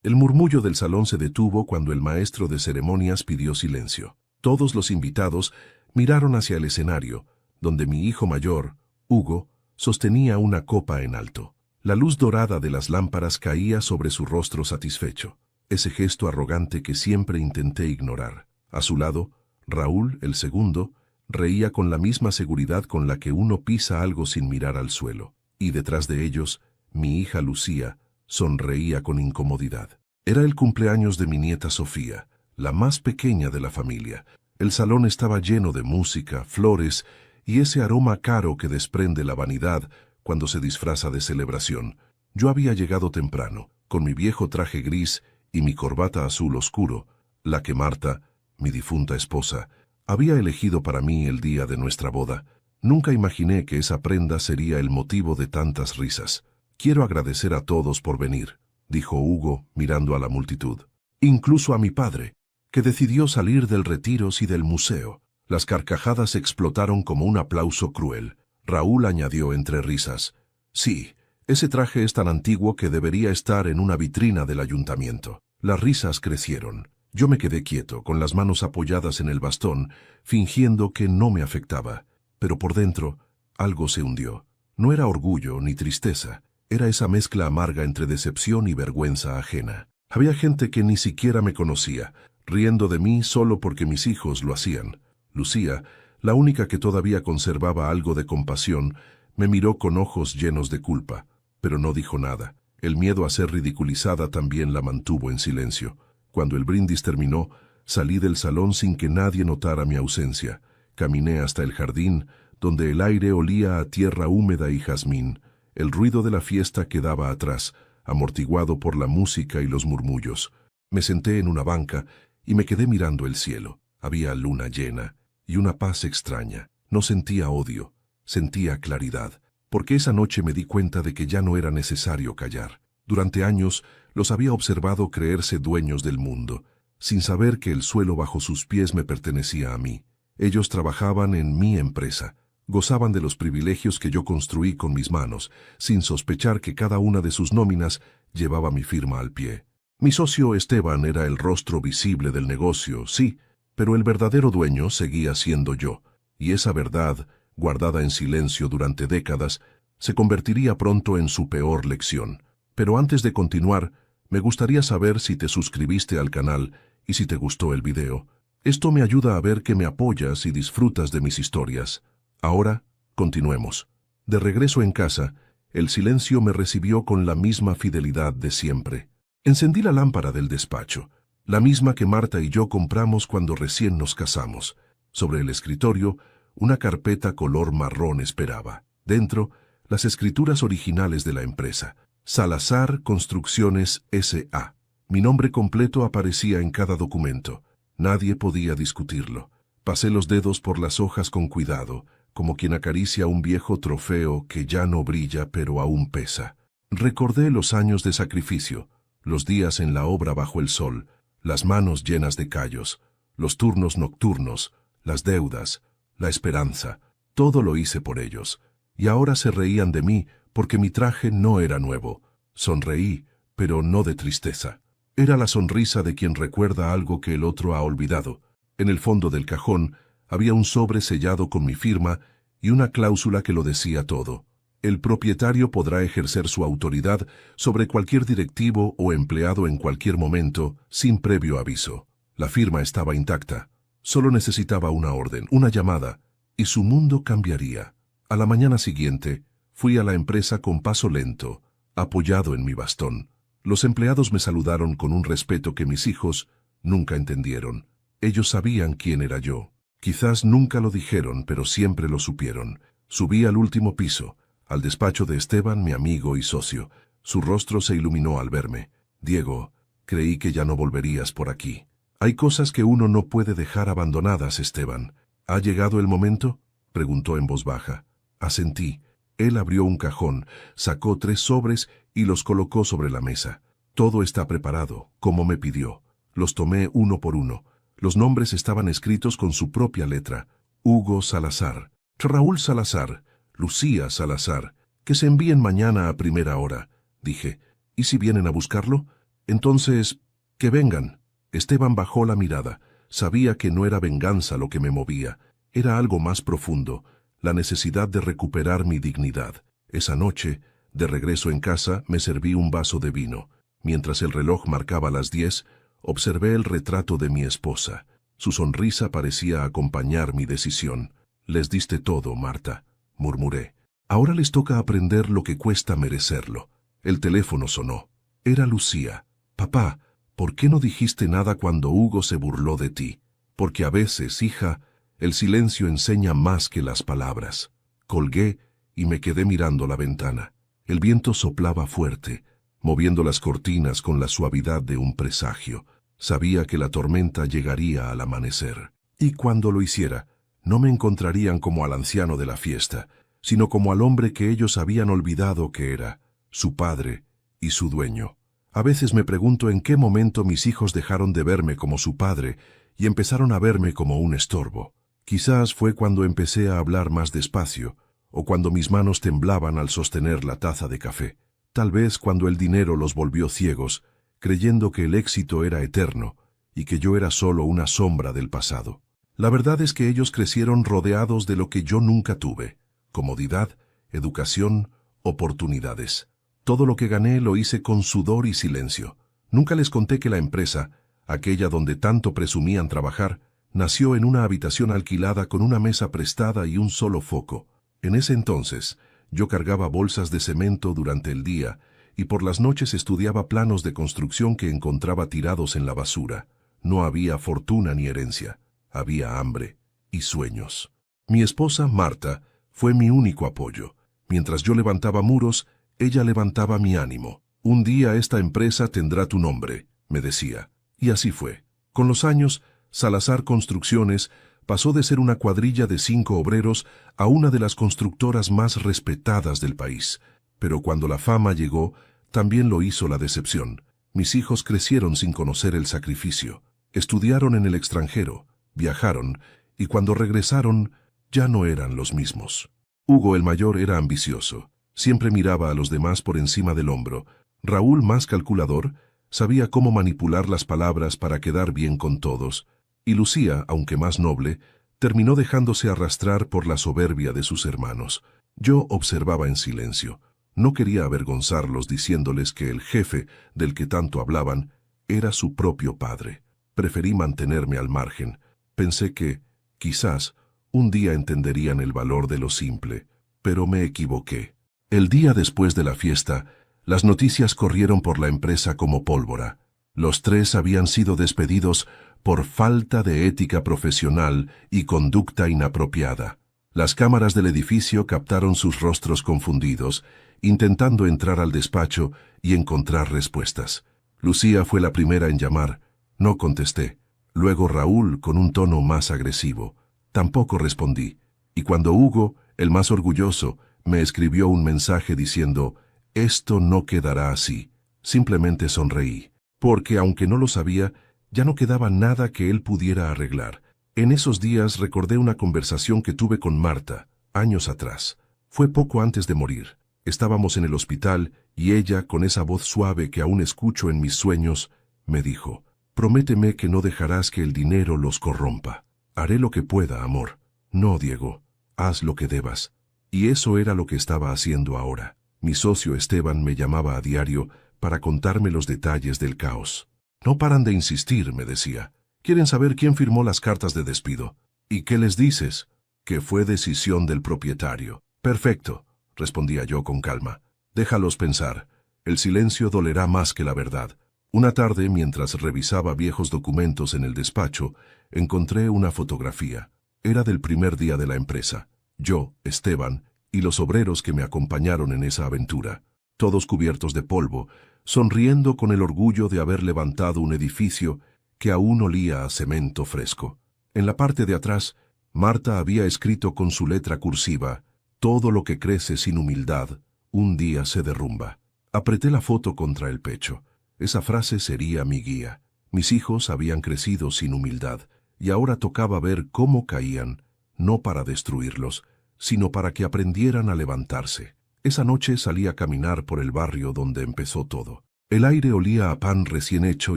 El murmullo del salón se detuvo cuando el maestro de ceremonias pidió silencio. Todos los invitados miraron hacia el escenario, donde mi hijo mayor, Hugo, sostenía una copa en alto. La luz dorada de las lámparas caía sobre su rostro satisfecho, ese gesto arrogante que siempre intenté ignorar. A su lado, Raúl, el segundo, reía con la misma seguridad con la que uno pisa algo sin mirar al suelo. Y detrás de ellos, mi hija Lucía sonreía con incomodidad. Era el cumpleaños de mi nieta Sofía, la más pequeña de la familia. El salón estaba lleno de música, flores y ese aroma caro que desprende la vanidad cuando se disfraza de celebración. Yo había llegado temprano, con mi viejo traje gris y mi corbata azul oscuro, la que Marta, mi difunta esposa, había elegido para mí el día de nuestra boda. Nunca imaginé que esa prenda sería el motivo de tantas risas. Quiero agradecer a todos por venir, dijo Hugo mirando a la multitud. Incluso a mi padre, que decidió salir del Retiros y del museo. Las carcajadas explotaron como un aplauso cruel. Raúl añadió entre risas: sí, ese traje es tan antiguo que debería estar en una vitrina del ayuntamiento. Las risas crecieron. Yo me quedé quieto, con las manos apoyadas en el bastón, fingiendo que no me afectaba. Pero por dentro, algo se hundió. No era orgullo ni tristeza. Era esa mezcla amarga entre decepción y vergüenza ajena. Había gente que ni siquiera me conocía, riendo de mí solo porque mis hijos lo hacían. Lucía, la única que todavía conservaba algo de compasión, me miró con ojos llenos de culpa, pero no dijo nada. El miedo a ser ridiculizada también la mantuvo en silencio. Cuando el brindis terminó, salí del salón sin que nadie notara mi ausencia. Caminé hasta el jardín, donde el aire olía a tierra húmeda y jazmín. El ruido de la fiesta quedaba atrás, amortiguado por la música y los murmullos. Me senté en una banca y me quedé mirando el cielo. Había luna llena y una paz extraña. No sentía odio, sentía claridad, porque esa noche me di cuenta de que ya no era necesario callar. Durante años los había observado creerse dueños del mundo, sin saber que el suelo bajo sus pies me pertenecía a mí. Ellos trabajaban en mi empresa, gozaban de los privilegios que yo construí con mis manos, sin sospechar que cada una de sus nóminas llevaba mi firma al pie. Mi socio Esteban era el rostro visible del negocio, sí, pero el verdadero dueño seguía siendo yo, y esa verdad, guardada en silencio durante décadas, se convertiría pronto en su peor lección. Pero antes de continuar, me gustaría saber si te suscribiste al canal y si te gustó el video. Esto me ayuda a ver que me apoyas y disfrutas de mis historias. Ahora, continuemos. De regreso en casa, el silencio me recibió con la misma fidelidad de siempre. Encendí la lámpara del despacho, la misma que Marta y yo compramos cuando recién nos casamos. Sobre el escritorio, una carpeta color marrón esperaba. Dentro, las escrituras originales de la empresa. Salazar Construcciones S.A. Mi nombre completo aparecía en cada documento. Nadie podía discutirlo. Pasé los dedos por las hojas con cuidado, como quien acaricia un viejo trofeo que ya no brilla pero aún pesa. Recordé los años de sacrificio, los días en la obra bajo el sol, las manos llenas de callos, los turnos nocturnos, las deudas, la esperanza. Todo lo hice por ellos. Y ahora se reían de mí porque mi traje no era nuevo. Sonreí, pero no de tristeza. Era la sonrisa de quien recuerda algo que el otro ha olvidado. En el fondo del cajón había un sobre sellado con mi firma y una cláusula que lo decía todo. El propietario podrá ejercer su autoridad sobre cualquier directivo o empleado en cualquier momento, sin previo aviso. La firma estaba intacta. Solo necesitaba una orden, una llamada, y su mundo cambiaría. A la mañana siguiente, fui a la empresa con paso lento, apoyado en mi bastón. Los empleados me saludaron con un respeto que mis hijos nunca entendieron. Ellos sabían quién era yo. Quizás nunca lo dijeron, pero siempre lo supieron. Subí al último piso, al despacho de Esteban, mi amigo y socio. Su rostro se iluminó al verme. Diego, creí que ya no volverías por aquí. Hay cosas que uno no puede dejar abandonadas, Esteban. ¿Ha llegado el momento?, preguntó en voz baja. Asentí. Él abrió un cajón, sacó 3 sobres y los colocó sobre la mesa. Todo está preparado, como me pidió. Los tomé uno por uno. Los nombres estaban escritos con su propia letra. Hugo Salazar, Raúl Salazar, Lucía Salazar. Que se envíen mañana a primera hora, dije. ¿Y si vienen a buscarlo? Entonces, que vengan. Esteban bajó la mirada. Sabía que no era venganza lo que me movía. Era algo más profundo, la necesidad de recuperar mi dignidad. Esa noche, de regreso en casa, me serví un vaso de vino. Mientras el reloj marcaba las 10, observé el retrato de mi esposa. Su sonrisa parecía acompañar mi decisión. «Les diste todo, Marta», murmuré. «Ahora les toca aprender lo que cuesta merecerlo». El teléfono sonó. Era Lucía. «Papá, ¿por qué no dijiste nada cuando Hugo se burló de ti? Porque a veces, hija, el silencio enseña más que las palabras». Colgué y me quedé mirando la ventana. El viento soplaba fuerte, moviendo las cortinas con la suavidad de un presagio. Sabía que la tormenta llegaría al amanecer. Y cuando lo hiciera, no me encontrarían como al anciano de la fiesta, sino como al hombre que ellos habían olvidado que era, su padre y su dueño. A veces me pregunto en qué momento mis hijos dejaron de verme como su padre y empezaron a verme como un estorbo. Quizás fue cuando empecé a hablar más despacio, o cuando mis manos temblaban al sostener la taza de café. Tal vez cuando el dinero los volvió ciegos, creyendo que el éxito era eterno y que yo era solo una sombra del pasado. La verdad es que ellos crecieron rodeados de lo que yo nunca tuve: comodidad, educación, oportunidades. Todo lo que gané lo hice con sudor y silencio. Nunca les conté que la empresa, aquella donde tanto presumían trabajar, nació en una habitación alquilada con una mesa prestada y un solo foco. En ese entonces, yo cargaba bolsas de cemento durante el día y por las noches estudiaba planos de construcción que encontraba tirados en la basura. No había fortuna ni herencia, había hambre y sueños. Mi esposa, Marta, fue mi único apoyo. Mientras yo levantaba muros, ella levantaba mi ánimo. «Un día esta empresa tendrá tu nombre», me decía. Y así fue. Con los años, Salazar Construcciones pasó de ser una cuadrilla de 5 obreros a una de las constructoras más respetadas del país. Pero cuando la fama llegó, también lo hizo la decepción. Mis hijos crecieron sin conocer el sacrificio. Estudiaron en el extranjero, viajaron, y cuando regresaron, ya no eran los mismos. Hugo el mayor era ambicioso. Siempre miraba a los demás por encima del hombro. Raúl, más calculador, sabía cómo manipular las palabras para quedar bien con todos. Y Lucía, aunque más noble, terminó dejándose arrastrar por la soberbia de sus hermanos. Yo observaba en silencio. No quería avergonzarlos diciéndoles que el jefe, del que tanto hablaban, era su propio padre. Preferí mantenerme al margen. Pensé que, quizás, un día entenderían el valor de lo simple, pero me equivoqué. El día después de la fiesta, las noticias corrieron por la empresa como pólvora. Los 3 habían sido despedidos por falta de ética profesional y conducta inapropiada. Las cámaras del edificio captaron sus rostros confundidos, intentando entrar al despacho y encontrar respuestas. Lucía fue la primera en llamar. No contesté. Luego Raúl, con un tono más agresivo. Tampoco respondí. Y cuando Hugo, el más orgulloso, me escribió un mensaje diciendo: «Esto no quedará así», simplemente sonreí, porque aunque no lo sabía, ya no quedaba nada que él pudiera arreglar. En esos días recordé una conversación que tuve con Marta, años atrás. Fue poco antes de morir. Estábamos en el hospital y ella, con esa voz suave que aún escucho en mis sueños, me dijo: «Prométeme que no dejarás que el dinero los corrompa». «Haré lo que pueda, amor». «No, Diego, haz lo que debas». Y eso era lo que estaba haciendo ahora. Mi socio Esteban me llamaba a diario para contarme los detalles del caos. «No paran de insistir», me decía. «Quieren saber quién firmó las cartas de despido». «¿Y qué les dices?» «Que fue decisión del propietario». «Perfecto», respondía yo con calma. «Déjalos pensar. El silencio dolerá más que la verdad». Una tarde, mientras revisaba viejos documentos en el despacho, encontré una fotografía. Era del primer día de la empresa. Yo, Esteban, y los obreros que me acompañaron en esa aventura, todos cubiertos de polvo, sonriendo con el orgullo de haber levantado un edificio que aún olía a cemento fresco. En la parte de atrás, Marta había escrito con su letra cursiva: «Todo lo que crece sin humildad, un día se derrumba». Apreté la foto contra el pecho. Esa frase sería mi guía. Mis hijos habían crecido sin humildad, y ahora tocaba ver cómo caían, no para destruirlos, sino para que aprendieran a levantarse. Esa noche salí a caminar por el barrio donde empezó todo. El aire olía a pan recién hecho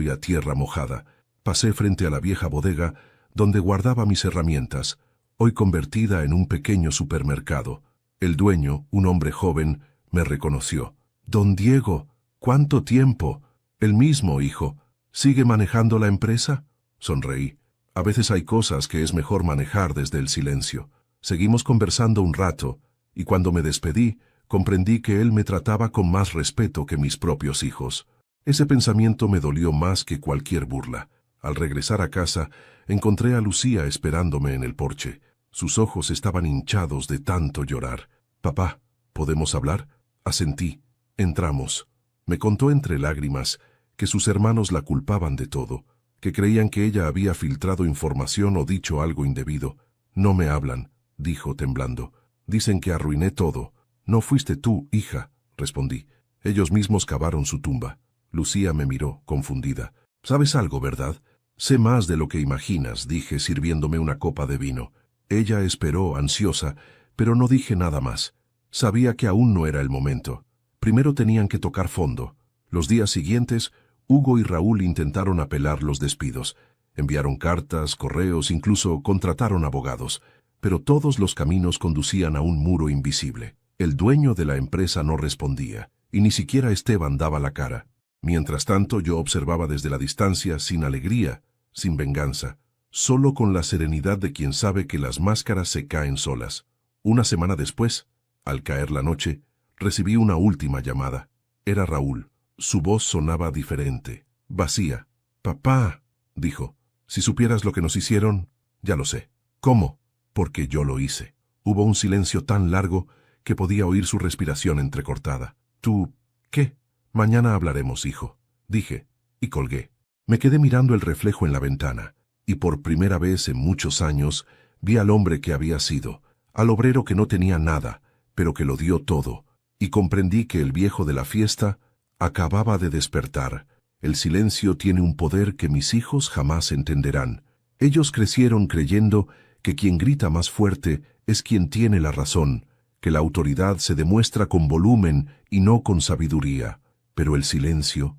y a tierra mojada. Pasé frente a la vieja bodega donde guardaba mis herramientas, hoy convertida en un pequeño supermercado. El dueño, un hombre joven, me reconoció. «Don Diego, ¿cuánto tiempo?» «El mismo, hijo. ¿Sigue manejando la empresa?» Sonreí. A veces hay cosas que es mejor manejar desde el silencio. Seguimos conversando un rato, y cuando me despedí, comprendí que él me trataba con más respeto que mis propios hijos. Ese pensamiento me dolió más que cualquier burla. Al regresar a casa, encontré a Lucía esperándome en el porche. Sus ojos estaban hinchados de tanto llorar. «Papá, ¿podemos hablar?» Asentí. Entramos. Me contó entre lágrimas que sus hermanos la culpaban de todo, que creían que ella había filtrado información o dicho algo indebido. «No me hablan», dijo temblando. «Dicen que arruiné todo». «No fuiste tú, hija», respondí. «Ellos mismos cavaron su tumba». Lucía me miró, confundida. «¿Sabes algo, verdad?» «Sé más de lo que imaginas», dije, sirviéndome una copa de vino. Ella esperó, ansiosa, pero no dije nada más. Sabía que aún no era el momento. Primero tenían que tocar fondo. Los días siguientes, Hugo y Raúl intentaron apelar los despidos. Enviaron cartas, correos, incluso contrataron abogados. Pero todos los caminos conducían a un muro invisible. El dueño de la empresa no respondía, y ni siquiera Esteban daba la cara. Mientras tanto, yo observaba desde la distancia, sin alegría, sin venganza, solo con la serenidad de quien sabe que las máscaras se caen solas. Una semana después, al caer la noche, recibí una última llamada. Era Raúl. Su voz sonaba diferente, vacía. «Papá», dijo, «si supieras lo que nos hicieron, ya lo sé». «¿Cómo?» «Porque yo lo hice». Hubo un silencio tan largo que podía oír su respiración entrecortada. «¿Tú qué?» «Mañana hablaremos, hijo», dije, y colgué. Me quedé mirando el reflejo en la ventana, y por primera vez en muchos años vi al hombre que había sido, al obrero que no tenía nada, pero que lo dio todo, y comprendí que el viejo de la fiesta acababa de despertar. El silencio tiene un poder que mis hijos jamás entenderán. Ellos crecieron creyendo que quien grita más fuerte es quien tiene la razón, que la autoridad se demuestra con volumen y no con sabiduría. Pero el silencio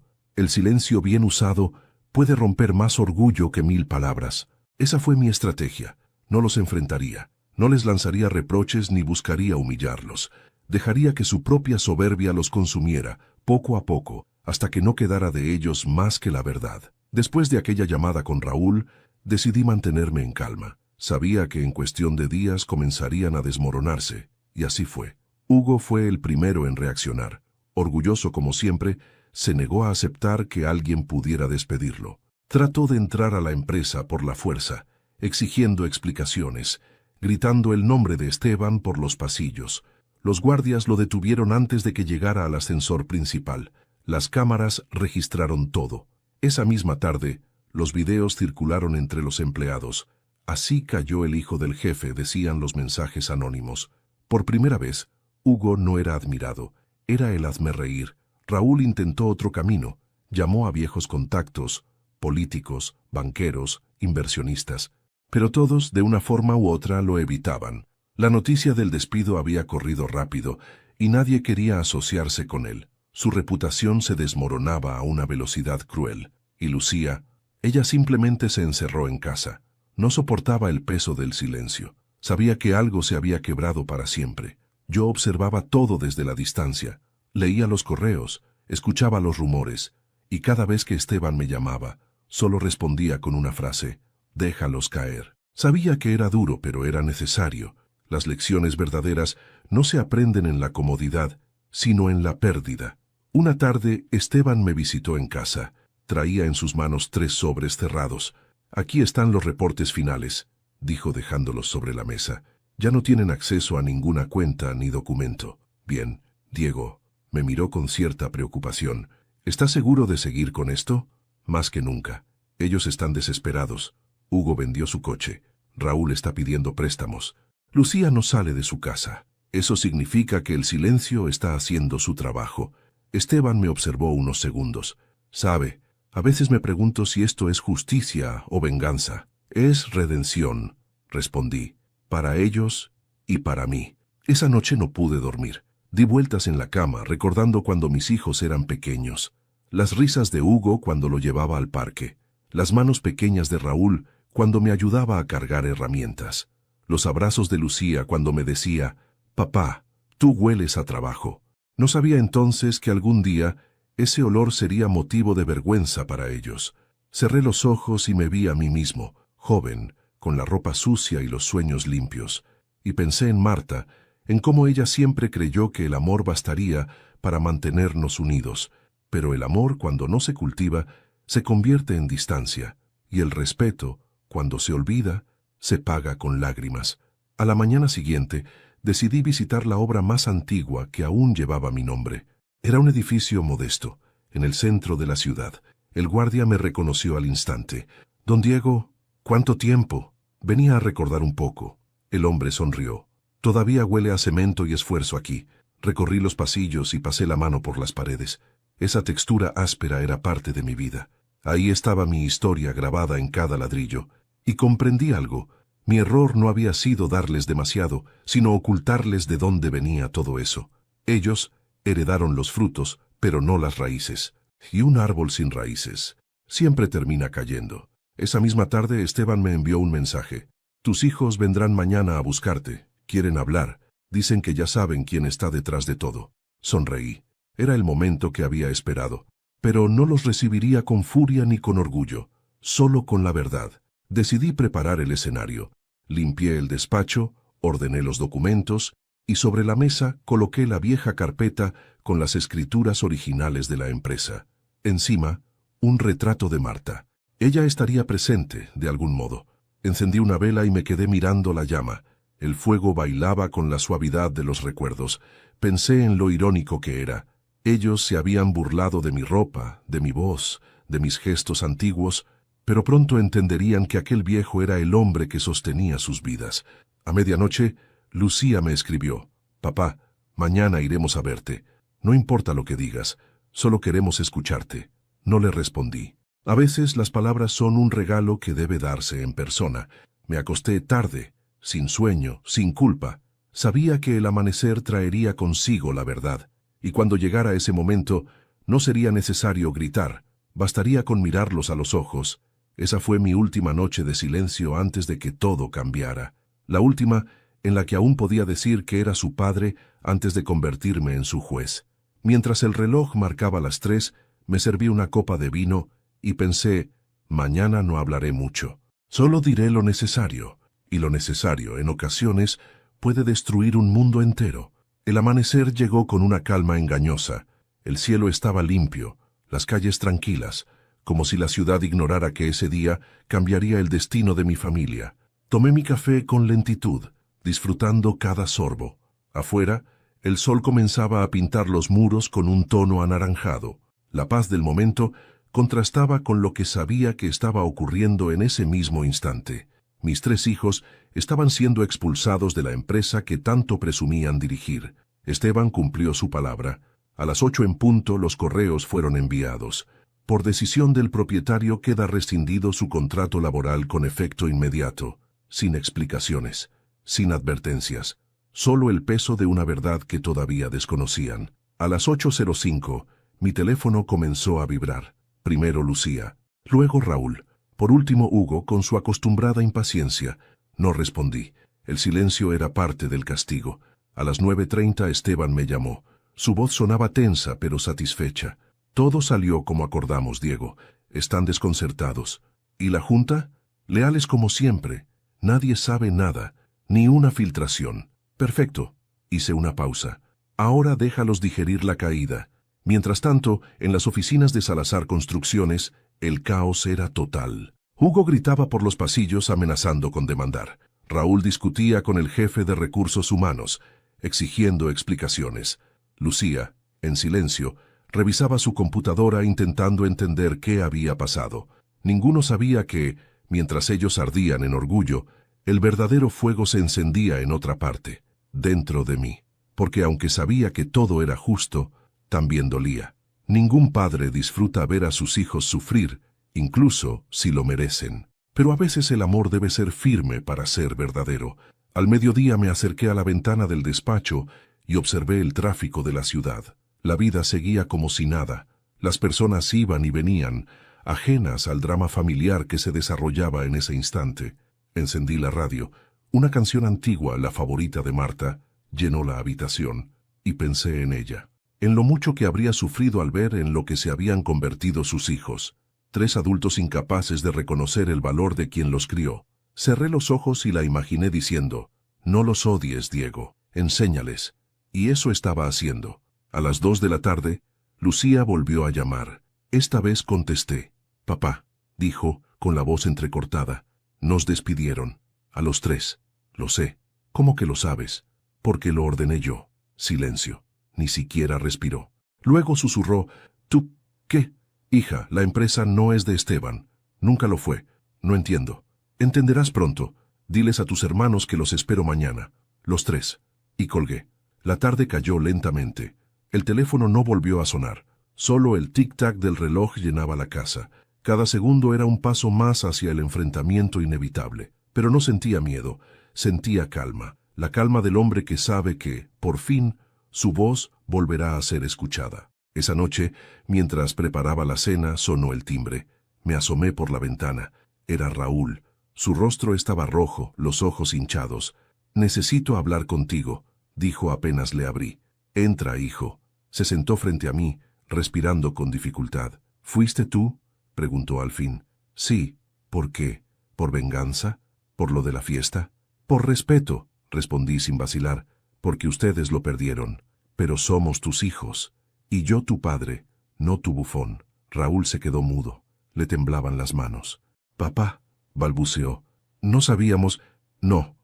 bien usado, puede romper más orgullo que 1000 palabras. Esa fue mi estrategia. No los enfrentaría, no les lanzaría reproches ni buscaría humillarlos. Dejaría que su propia soberbia los consumiera, poco a poco, hasta que no quedara de ellos más que la verdad. Después de aquella llamada con Raúl, decidí mantenerme en calma. Sabía que en cuestión de días comenzarían a desmoronarse, y así fue. Hugo fue el primero en reaccionar. Orgulloso como siempre, se negó a aceptar que alguien pudiera despedirlo. Trató de entrar a la empresa por la fuerza, exigiendo explicaciones, gritando el nombre de Esteban por los pasillos. Los guardias lo detuvieron antes de que llegara al ascensor principal. Las cámaras registraron todo. Esa misma tarde, los videos circularon entre los empleados. «Así cayó el hijo del jefe», decían los mensajes anónimos. Por primera vez, Hugo no era admirado, era el hazmerreír. Raúl intentó otro camino, llamó a viejos contactos, políticos, banqueros, inversionistas, pero todos, de una forma u otra, lo evitaban. La noticia del despido había corrido rápido y nadie quería asociarse con él. Su reputación se desmoronaba a una velocidad cruel. Y Lucía, ella simplemente se encerró en casa. No soportaba el peso del silencio. Sabía que algo se había quebrado para siempre. Yo observaba todo desde la distancia. Leía los correos, escuchaba los rumores, y cada vez que Esteban me llamaba, solo respondía con una frase: «Déjalos caer». Sabía que era duro, pero era necesario. Las lecciones verdaderas no se aprenden en la comodidad, sino en la pérdida. Una tarde, Esteban me visitó en casa. Traía en sus manos 3 sobres cerrados. «Aquí están los reportes finales», dijo dejándolos sobre la mesa. «Ya no tienen acceso a ninguna cuenta ni documento». «Bien, Diego», me miró con cierta preocupación. «¿Estás seguro de seguir con esto?» «Más que nunca. Ellos están desesperados. Hugo vendió su coche. Raúl está pidiendo préstamos. Lucía no sale de su casa. Eso significa que el silencio está haciendo su trabajo». Esteban me observó unos segundos. «Sabe, a veces me pregunto si esto es justicia o venganza». «Es redención», respondí, «para ellos y para mí». Esa noche no pude dormir. Di vueltas en la cama, recordando cuando mis hijos eran pequeños. las risas de Hugo cuando lo llevaba al parque, las manos pequeñas de Raúl cuando me ayudaba a cargar herramientas, los abrazos de Lucía cuando me decía, «Papá, tú hueles a trabajo». No sabía entonces que algún día ese olor sería motivo de vergüenza para ellos. Cerré los ojos y me vi a mí mismo, joven, con la ropa sucia y los sueños limpios, y pensé en Marta, en cómo ella siempre creyó que el amor bastaría para mantenernos unidos, pero el amor, cuando no se cultiva, se convierte en distancia, y el respeto, cuando se olvida, se paga con lágrimas. A la mañana siguiente, decidí visitar la obra más antigua que aún llevaba mi nombre. Era un edificio modesto, en el centro de la ciudad. El guardia me reconoció al instante. «Don Diego, ¿cuánto tiempo?» Venía a recordar un poco. El hombre sonrió. «Todavía huele a cemento y esfuerzo aquí». Recorrí los pasillos y pasé la mano por las paredes. Esa textura áspera era parte de mi vida. Ahí estaba mi historia grabada en cada ladrillo. Y comprendí algo. Mi error no había sido darles demasiado, sino ocultarles de dónde venía todo eso. Ellos heredaron los frutos, pero no las raíces. Y un árbol sin raíces siempre termina cayendo. Esa misma tarde Esteban me envió un mensaje. «Tus hijos vendrán mañana a buscarte. Quieren hablar. Dicen que ya saben quién está detrás de todo». Sonreí. Era el momento que había esperado. Pero no los recibiría con furia ni con orgullo, solo con la verdad. Decidí preparar el escenario. Limpié el despacho, ordené los documentos y sobre la mesa coloqué la vieja carpeta con las escrituras originales de la empresa. Encima, un retrato de Marta. Ella estaría presente, de algún modo. Encendí una vela y me quedé mirando la llama. El fuego bailaba con la suavidad de los recuerdos. Pensé en lo irónico que era. Ellos se habían burlado de mi ropa, de mi voz, de mis gestos antiguos, pero pronto entenderían que aquel viejo era el hombre que sostenía sus vidas. A medianoche, Lucía me escribió: «Papá, mañana iremos a verte. No importa lo que digas, solo queremos escucharte». No le respondí. A veces las palabras son un regalo que debe darse en persona. Me acosté tarde, sin sueño, sin culpa. Sabía que el amanecer traería consigo la verdad, y cuando llegara ese momento, no sería necesario gritar, bastaría con mirarlos a los ojos. Esa fue mi última noche de silencio antes de que todo cambiara. La última en la que aún podía decir que era su padre antes de convertirme en su juez. Mientras el reloj marcaba las 3, me serví una copa de vino y pensé, mañana no hablaré mucho. Solo diré lo necesario, y lo necesario, en ocasiones, puede destruir un mundo entero. El amanecer llegó con una calma engañosa. El cielo estaba limpio, las calles tranquilas, como si la ciudad ignorara que ese día cambiaría el destino de mi familia. Tomé mi café con lentitud, disfrutando cada sorbo. Afuera, el sol comenzaba a pintar los muros con un tono anaranjado. La paz del momento contrastaba con lo que sabía que estaba ocurriendo en ese mismo instante. Mis 3 hijos estaban siendo expulsados de la empresa que tanto presumían dirigir. Esteban cumplió su palabra. A las 8 en punto los correos fueron enviados. Por decisión del propietario queda rescindido su contrato laboral con efecto inmediato, sin explicaciones, sin advertencias, solo el peso de una verdad que todavía desconocían. A las 8:05, mi teléfono comenzó a vibrar. Primero Lucía, luego Raúl, por último Hugo con su acostumbrada impaciencia. No respondí. El silencio era parte del castigo. A las 9:30 Esteban me llamó. Su voz sonaba tensa pero satisfecha. «Todo salió como acordamos, Diego. Están desconcertados. ¿Y la junta? Leales como siempre. Nadie sabe nada. Ni una filtración. Perfecto». Hice una pausa. «Ahora déjalos digerir la caída». Mientras tanto, en las oficinas de Salazar Construcciones, el caos era total. Hugo gritaba por los pasillos amenazando con demandar. Raúl discutía con el jefe de recursos humanos, exigiendo explicaciones. Lucía, en silencio, revisaba su computadora intentando entender qué había pasado. Ninguno sabía que, mientras ellos ardían en orgullo, el verdadero fuego se encendía en otra parte, dentro de mí. Porque aunque sabía que todo era justo, también dolía. Ningún padre disfruta ver a sus hijos sufrir, incluso si lo merecen. Pero a veces el amor debe ser firme para ser verdadero. Al mediodía me acerqué a la ventana del despacho y observé el tráfico de la ciudad. La vida seguía como si nada. Las personas iban y venían, ajenas al drama familiar que se desarrollaba en ese instante. Encendí la radio. Una canción antigua, la favorita de Marta, llenó la habitación, y pensé en ella, en lo mucho que habría sufrido al ver en lo que se habían convertido sus hijos. 3 adultos incapaces de reconocer el valor de quien los crió. Cerré los ojos y la imaginé diciendo, no los odies, Diego, enséñales. Y eso estaba haciendo. A las 2 de la tarde, Lucía volvió a llamar. Esta vez contesté. Papá, dijo, con la voz entrecortada. Nos despidieron. A los 3. Lo sé. ¿Cómo que lo sabes? Porque lo ordené yo. Silencio. Ni siquiera respiró. Luego susurró. ¿Tú qué? Hija, la empresa no es de Esteban. Nunca lo fue. No entiendo. Entenderás pronto. Diles a tus hermanos que los espero mañana. Los 3. Y colgué. La tarde cayó lentamente. El teléfono no volvió a sonar. Solo el tic-tac del reloj llenaba la casa. Cada segundo era un paso más hacia el enfrentamiento inevitable. Pero no sentía miedo. Sentía calma. La calma del hombre que sabe que, por fin, su voz volverá a ser escuchada. Esa noche, mientras preparaba la cena, sonó el timbre. Me asomé por la ventana. Era Raúl. Su rostro estaba rojo, los ojos hinchados. Necesito hablar contigo, dijo apenas le abrí. Entra, hijo. Se sentó frente a mí, respirando con dificultad. ¿Fuiste tú? Preguntó al fin. Sí. ¿Por qué? ¿Por venganza? ¿Por lo de la fiesta? Por respeto, respondí sin vacilar, porque ustedes lo perdieron. Pero somos tus hijos. Y yo tu padre, no tu bufón. Raúl se quedó mudo. Le temblaban las manos. Papá, balbuceó. No sabíamos. No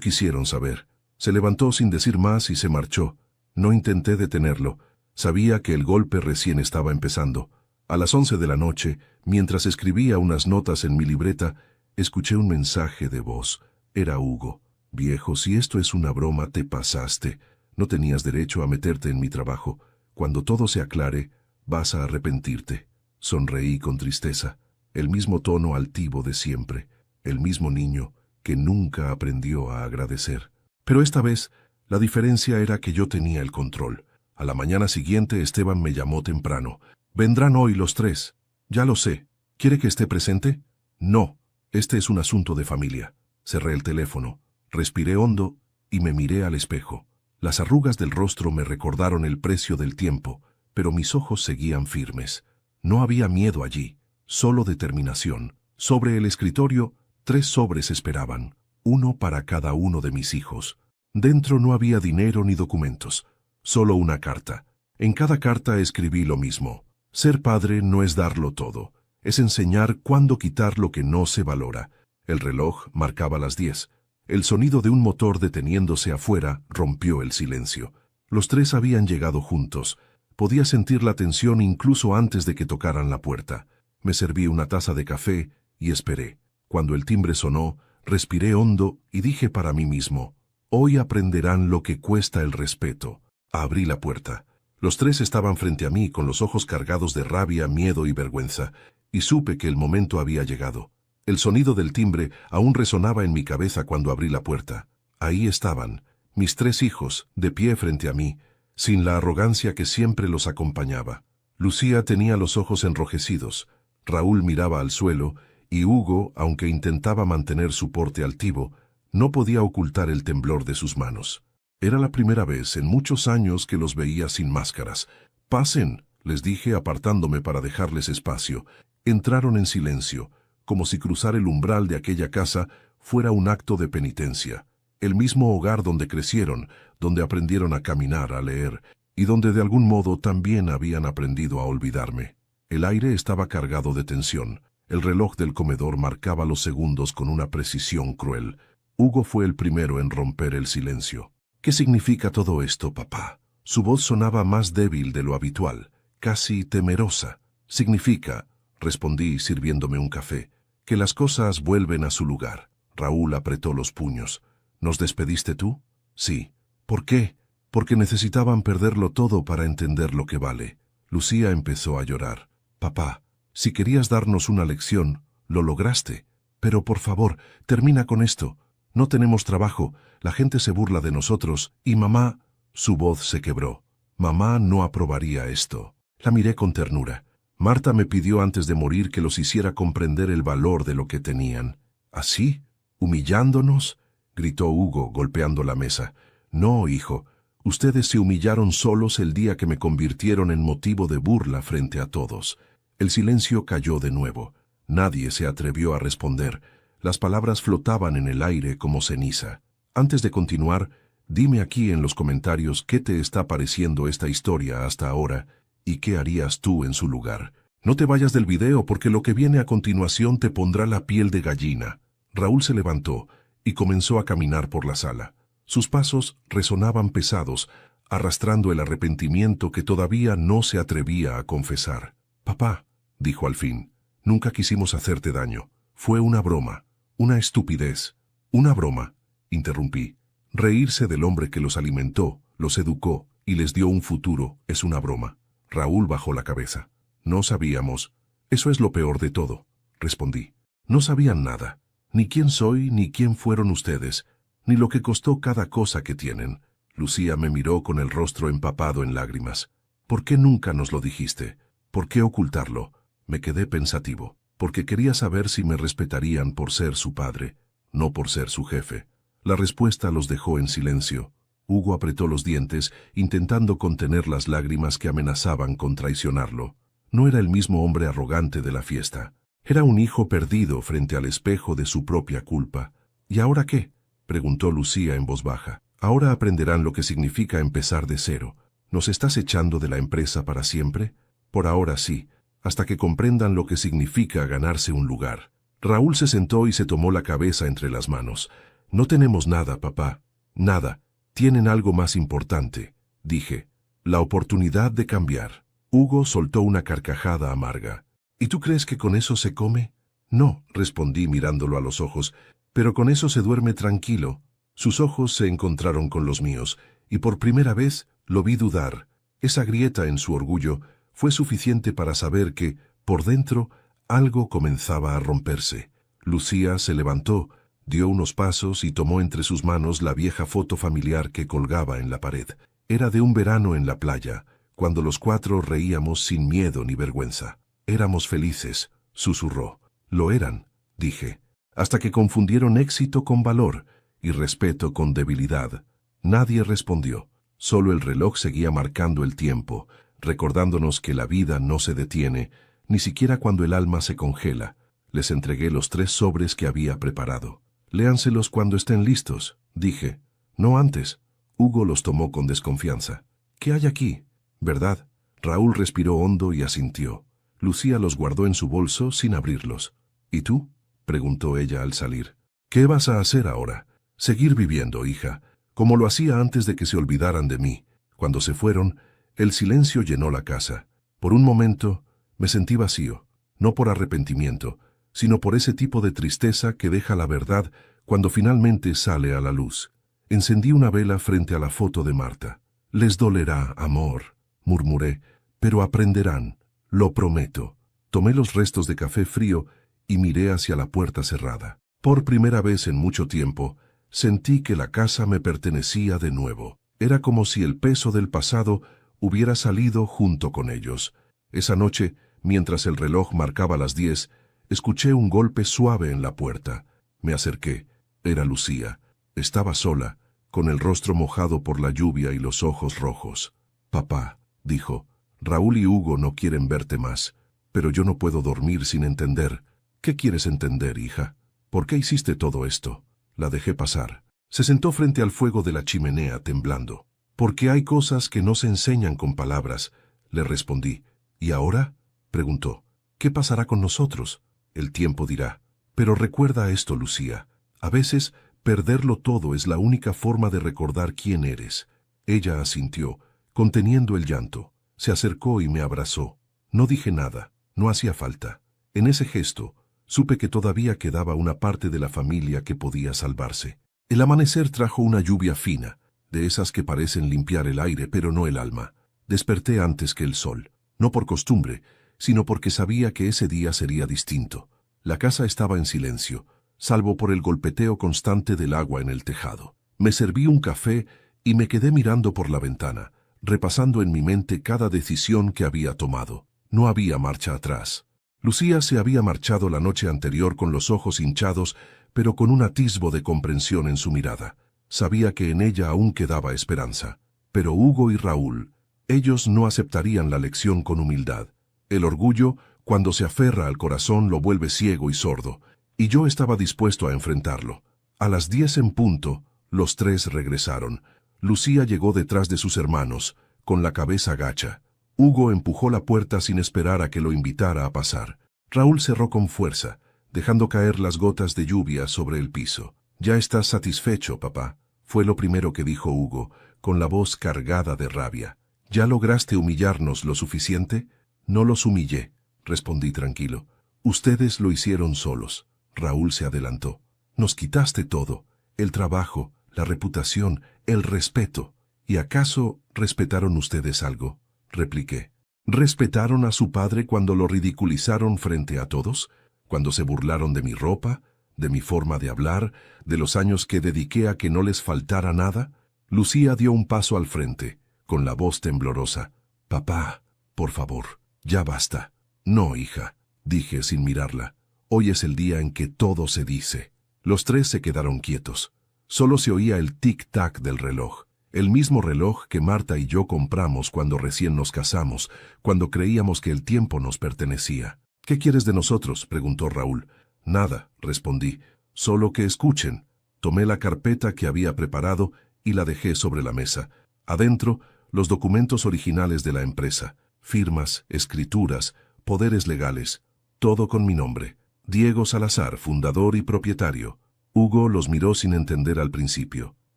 quisieron saber. Se levantó sin decir más y se marchó. No intenté detenerlo. Sabía que el golpe recién estaba empezando. A las 11 de la noche, mientras escribía unas notas en mi libreta, escuché un mensaje de voz. Era Hugo. Viejo, si esto es una broma, te pasaste. No tenías derecho a meterte en mi trabajo. Cuando todo se aclare, vas a arrepentirte. Sonreí con tristeza. El mismo tono altivo de siempre. El mismo niño que nunca aprendió a agradecer. Pero esta vez, la diferencia era que yo tenía el control. A la mañana siguiente, Esteban me llamó temprano. Vendrán hoy los 3. Ya lo sé. ¿Quiere que esté presente? No. Este es un asunto de familia. Cerré el teléfono. Respiré hondo y me miré al espejo. Las arrugas del rostro me recordaron el precio del tiempo, pero mis ojos seguían firmes. No había miedo allí, solo determinación. Sobre el escritorio, 3 sobres esperaban, uno para cada uno de mis hijos. Dentro no había dinero ni documentos, solo una carta. En cada carta escribí lo mismo. Ser padre no es darlo todo, es enseñar cuándo quitar lo que no se valora. El reloj marcaba las 10. El sonido de un motor deteniéndose afuera rompió el silencio. Los 3 habían llegado juntos. Podía sentir la tensión incluso antes de que tocaran la puerta. Me serví una taza de café y esperé. Cuando el timbre sonó, respiré hondo y dije para mí mismo, hoy aprenderán lo que cuesta el respeto. Abrí la puerta. Los 3 estaban frente a mí con los ojos cargados de rabia, miedo y vergüenza, y supe que el momento había llegado. El sonido del timbre aún resonaba en mi cabeza cuando abrí la puerta. Ahí estaban, mis 3 hijos, de pie frente a mí, sin la arrogancia que siempre los acompañaba. Lucía tenía los ojos enrojecidos, Raúl miraba al suelo, y Hugo, aunque intentaba mantener su porte altivo, no podía ocultar el temblor de sus manos. Era la primera vez en muchos años que los veía sin máscaras. «Pasen», les dije apartándome para dejarles espacio. Entraron en silencio, como si cruzar el umbral de aquella casa fuera un acto de penitencia. El mismo hogar donde crecieron, donde aprendieron a caminar, a leer, y donde de algún modo también habían aprendido a olvidarme. El aire estaba cargado de tensión. El reloj del comedor marcaba los segundos con una precisión cruel. Hugo fue el primero en romper el silencio. «¿Qué significa todo esto, papá?» Su voz sonaba más débil de lo habitual, casi temerosa. «Significa», respondí sirviéndome un café, «que las cosas vuelven a su lugar». Raúl apretó los puños. «¿Nos despediste tú?» «Sí». «¿Por qué?» «Porque necesitaban perderlo todo para entender lo que vale». Lucía empezó a llorar. «Papá, si querías darnos una lección, lo lograste. Pero por favor, termina con esto. No tenemos trabajo, la gente se burla de nosotros, y mamá...» Su voz se quebró. «Mamá no aprobaría esto». La miré con ternura. Marta me pidió antes de morir que los hiciera comprender el valor de lo que tenían. ¿Así? ¿Humillándonos?, gritó Hugo, golpeando la mesa. No, hijo. Ustedes se humillaron solos el día que me convirtieron en motivo de burla frente a todos. El silencio cayó de nuevo. Nadie se atrevió a responder. Las palabras flotaban en el aire como ceniza. Antes de continuar, dime aquí en los comentarios qué te está pareciendo esta historia hasta ahora y qué harías tú en su lugar. No te vayas del video porque lo que viene a continuación te pondrá la piel de gallina. Raúl se levantó y comenzó a caminar por la sala. Sus pasos resonaban pesados, arrastrando el arrepentimiento que todavía no se atrevía a confesar. «Papá», dijo al fin, «nunca quisimos hacerte daño. Fue una broma, una estupidez». «Una broma», interrumpí. «Reírse del hombre que los alimentó, los educó y les dio un futuro es una broma». Raúl bajó la cabeza. «No sabíamos». «Eso es lo peor de todo», respondí. «No sabían nada, ni quién soy, ni quién fueron ustedes, ni lo que costó cada cosa que tienen». Lucía me miró con el rostro empapado en lágrimas. «¿Por qué nunca nos lo dijiste? ¿Por qué ocultarlo?». Me quedé pensativo, porque quería saber si me respetarían por ser su padre, no por ser su jefe. La respuesta los dejó en silencio. Hugo apretó los dientes, intentando contener las lágrimas que amenazaban con traicionarlo. No era el mismo hombre arrogante de la fiesta. Era un hijo perdido frente al espejo de su propia culpa. «¿Y ahora qué?», preguntó Lucía en voz baja. «Ahora aprenderán lo que significa empezar de cero. ¿Nos estás echando de la empresa para siempre?». «Por ahora sí, hasta que comprendan lo que significa ganarse un lugar». Raúl se sentó y se tomó la cabeza entre las manos. «No tenemos nada, papá. Nada. Tienen algo más importante», dije. «La oportunidad de cambiar». Hugo soltó una carcajada amarga. «¿Y tú crees que con eso se come?». «No», respondí mirándolo a los ojos, «pero con eso se duerme tranquilo». Sus ojos se encontraron con los míos, y por primera vez lo vi dudar. Esa grieta en su orgullo fue suficiente para saber que, por dentro, algo comenzaba a romperse. Lucía se levantó, dio unos pasos y tomó entre sus manos la vieja foto familiar que colgaba en la pared. Era de un verano en la playa, cuando los cuatro reíamos sin miedo ni vergüenza. «Éramos felices», susurró. «Lo eran», dije, «hasta que confundieron éxito con valor y respeto con debilidad». Nadie respondió. Solo el reloj seguía marcando el tiempo, recordándonos que la vida no se detiene, ni siquiera cuando el alma se congela. Les entregué los 3 sobres que había preparado. «Léanselos cuando estén listos», dije. «No antes». Hugo los tomó con desconfianza. «¿Qué hay aquí?». «¿Verdad?». Raúl respiró hondo y asintió. Lucía los guardó en su bolso sin abrirlos. «¿Y tú?», preguntó ella al salir. «¿Qué vas a hacer ahora?». «Seguir viviendo, hija, como lo hacía antes de que se olvidaran de mí». Cuando se fueron, el silencio llenó la casa. Por un momento, me sentí vacío, no por arrepentimiento, sino por ese tipo de tristeza que deja la verdad cuando finalmente sale a la luz. Encendí una vela frente a la foto de Marta. «Les dolerá, amor», murmuré, «pero aprenderán, lo prometo». Tomé los restos de café frío y miré hacia la puerta cerrada. Por primera vez en mucho tiempo, sentí que la casa me pertenecía de nuevo. Era como si el peso del pasado hubiera salido junto con ellos. Esa noche, mientras el reloj marcaba las 10, escuché un golpe suave en la puerta. Me acerqué. Era Lucía. Estaba sola, con el rostro mojado por la lluvia y los ojos rojos. «Papá», dijo, «Raúl y Hugo no quieren verte más, pero yo no puedo dormir sin entender». «¿Qué quieres entender, hija? ¿Por qué hiciste todo esto?». La dejé pasar. Se sentó frente al fuego de la chimenea temblando. «Porque hay cosas que no se enseñan con palabras», le respondí. «¿Y ahora?», preguntó. «¿Qué pasará con nosotros?». «El tiempo dirá». «Pero recuerda esto, Lucía. A veces, perderlo todo es la única forma de recordar quién eres». Ella asintió, conteniendo el llanto. Se acercó y me abrazó. No dije nada, no hacía falta. En ese gesto, supe que todavía quedaba una parte de la familia que podía salvarse. El amanecer trajo una lluvia fina, de esas que parecen limpiar el aire pero no el alma. Desperté antes que el sol, no por costumbre, sino porque sabía que ese día sería distinto. La casa estaba en silencio, salvo por el golpeteo constante del agua en el tejado. Me serví un café y me quedé mirando por la ventana, repasando en mi mente cada decisión que había tomado. No había marcha atrás. Lucía se había marchado la noche anterior con los ojos hinchados, pero con un atisbo de comprensión en su mirada. Sabía que en ella aún quedaba esperanza. Pero Hugo y Raúl, ellos no aceptarían la lección con humildad. El orgullo, cuando se aferra al corazón, lo vuelve ciego y sordo, y yo estaba dispuesto a enfrentarlo. A las 10 en punto, los tres regresaron. Lucía llegó detrás de sus hermanos, con la cabeza gacha. Hugo empujó la puerta sin esperar a que lo invitara a pasar. Raúl cerró con fuerza, dejando caer las gotas de lluvia sobre el piso. «Ya estás satisfecho, papá», fue lo primero que dijo Hugo, con la voz cargada de rabia. «¿Ya lograste humillarnos lo suficiente?» «No los humillé», respondí tranquilo. «Ustedes lo hicieron solos». Raúl se adelantó. «Nos quitaste todo, el trabajo, la reputación, el respeto. ¿Y acaso respetaron ustedes algo?», repliqué. ¿Respetaron a su padre cuando lo ridiculizaron frente a todos? ¿Cuando se burlaron de mi ropa, de mi forma de hablar, de los años que dediqué a que no les faltara nada? Lucía dio un paso al frente, con la voz temblorosa. «Papá, por favor, ya basta». «No, hija», dije sin mirarla. «Hoy es el día en que todo se dice». Los tres se quedaron quietos. Solo se oía el tic-tac del reloj. El mismo reloj que Marta y yo compramos cuando recién nos casamos, cuando creíamos que el tiempo nos pertenecía. «¿Qué quieres de nosotros?», preguntó Raúl. «Nada», respondí. «Solo que escuchen». Tomé la carpeta que había preparado y la dejé sobre la mesa. Adentro, los documentos originales de la empresa. Firmas, escrituras, poderes legales. Todo con mi nombre. Diego Salazar, fundador y propietario. Hugo los miró sin entender al principio.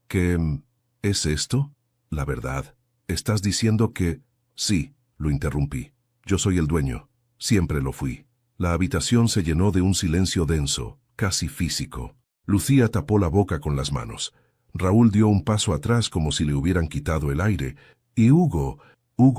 «¿Qué es esto?». «La verdad. ¿Estás diciendo que...?» «Sí», lo interrumpí. «Yo soy el dueño. Siempre lo fui». La habitación se llenó de un silencio denso, casi físico. Lucía tapó la boca con las manos. Raúl dio un paso atrás como si le hubieran quitado el aire. Y Hugo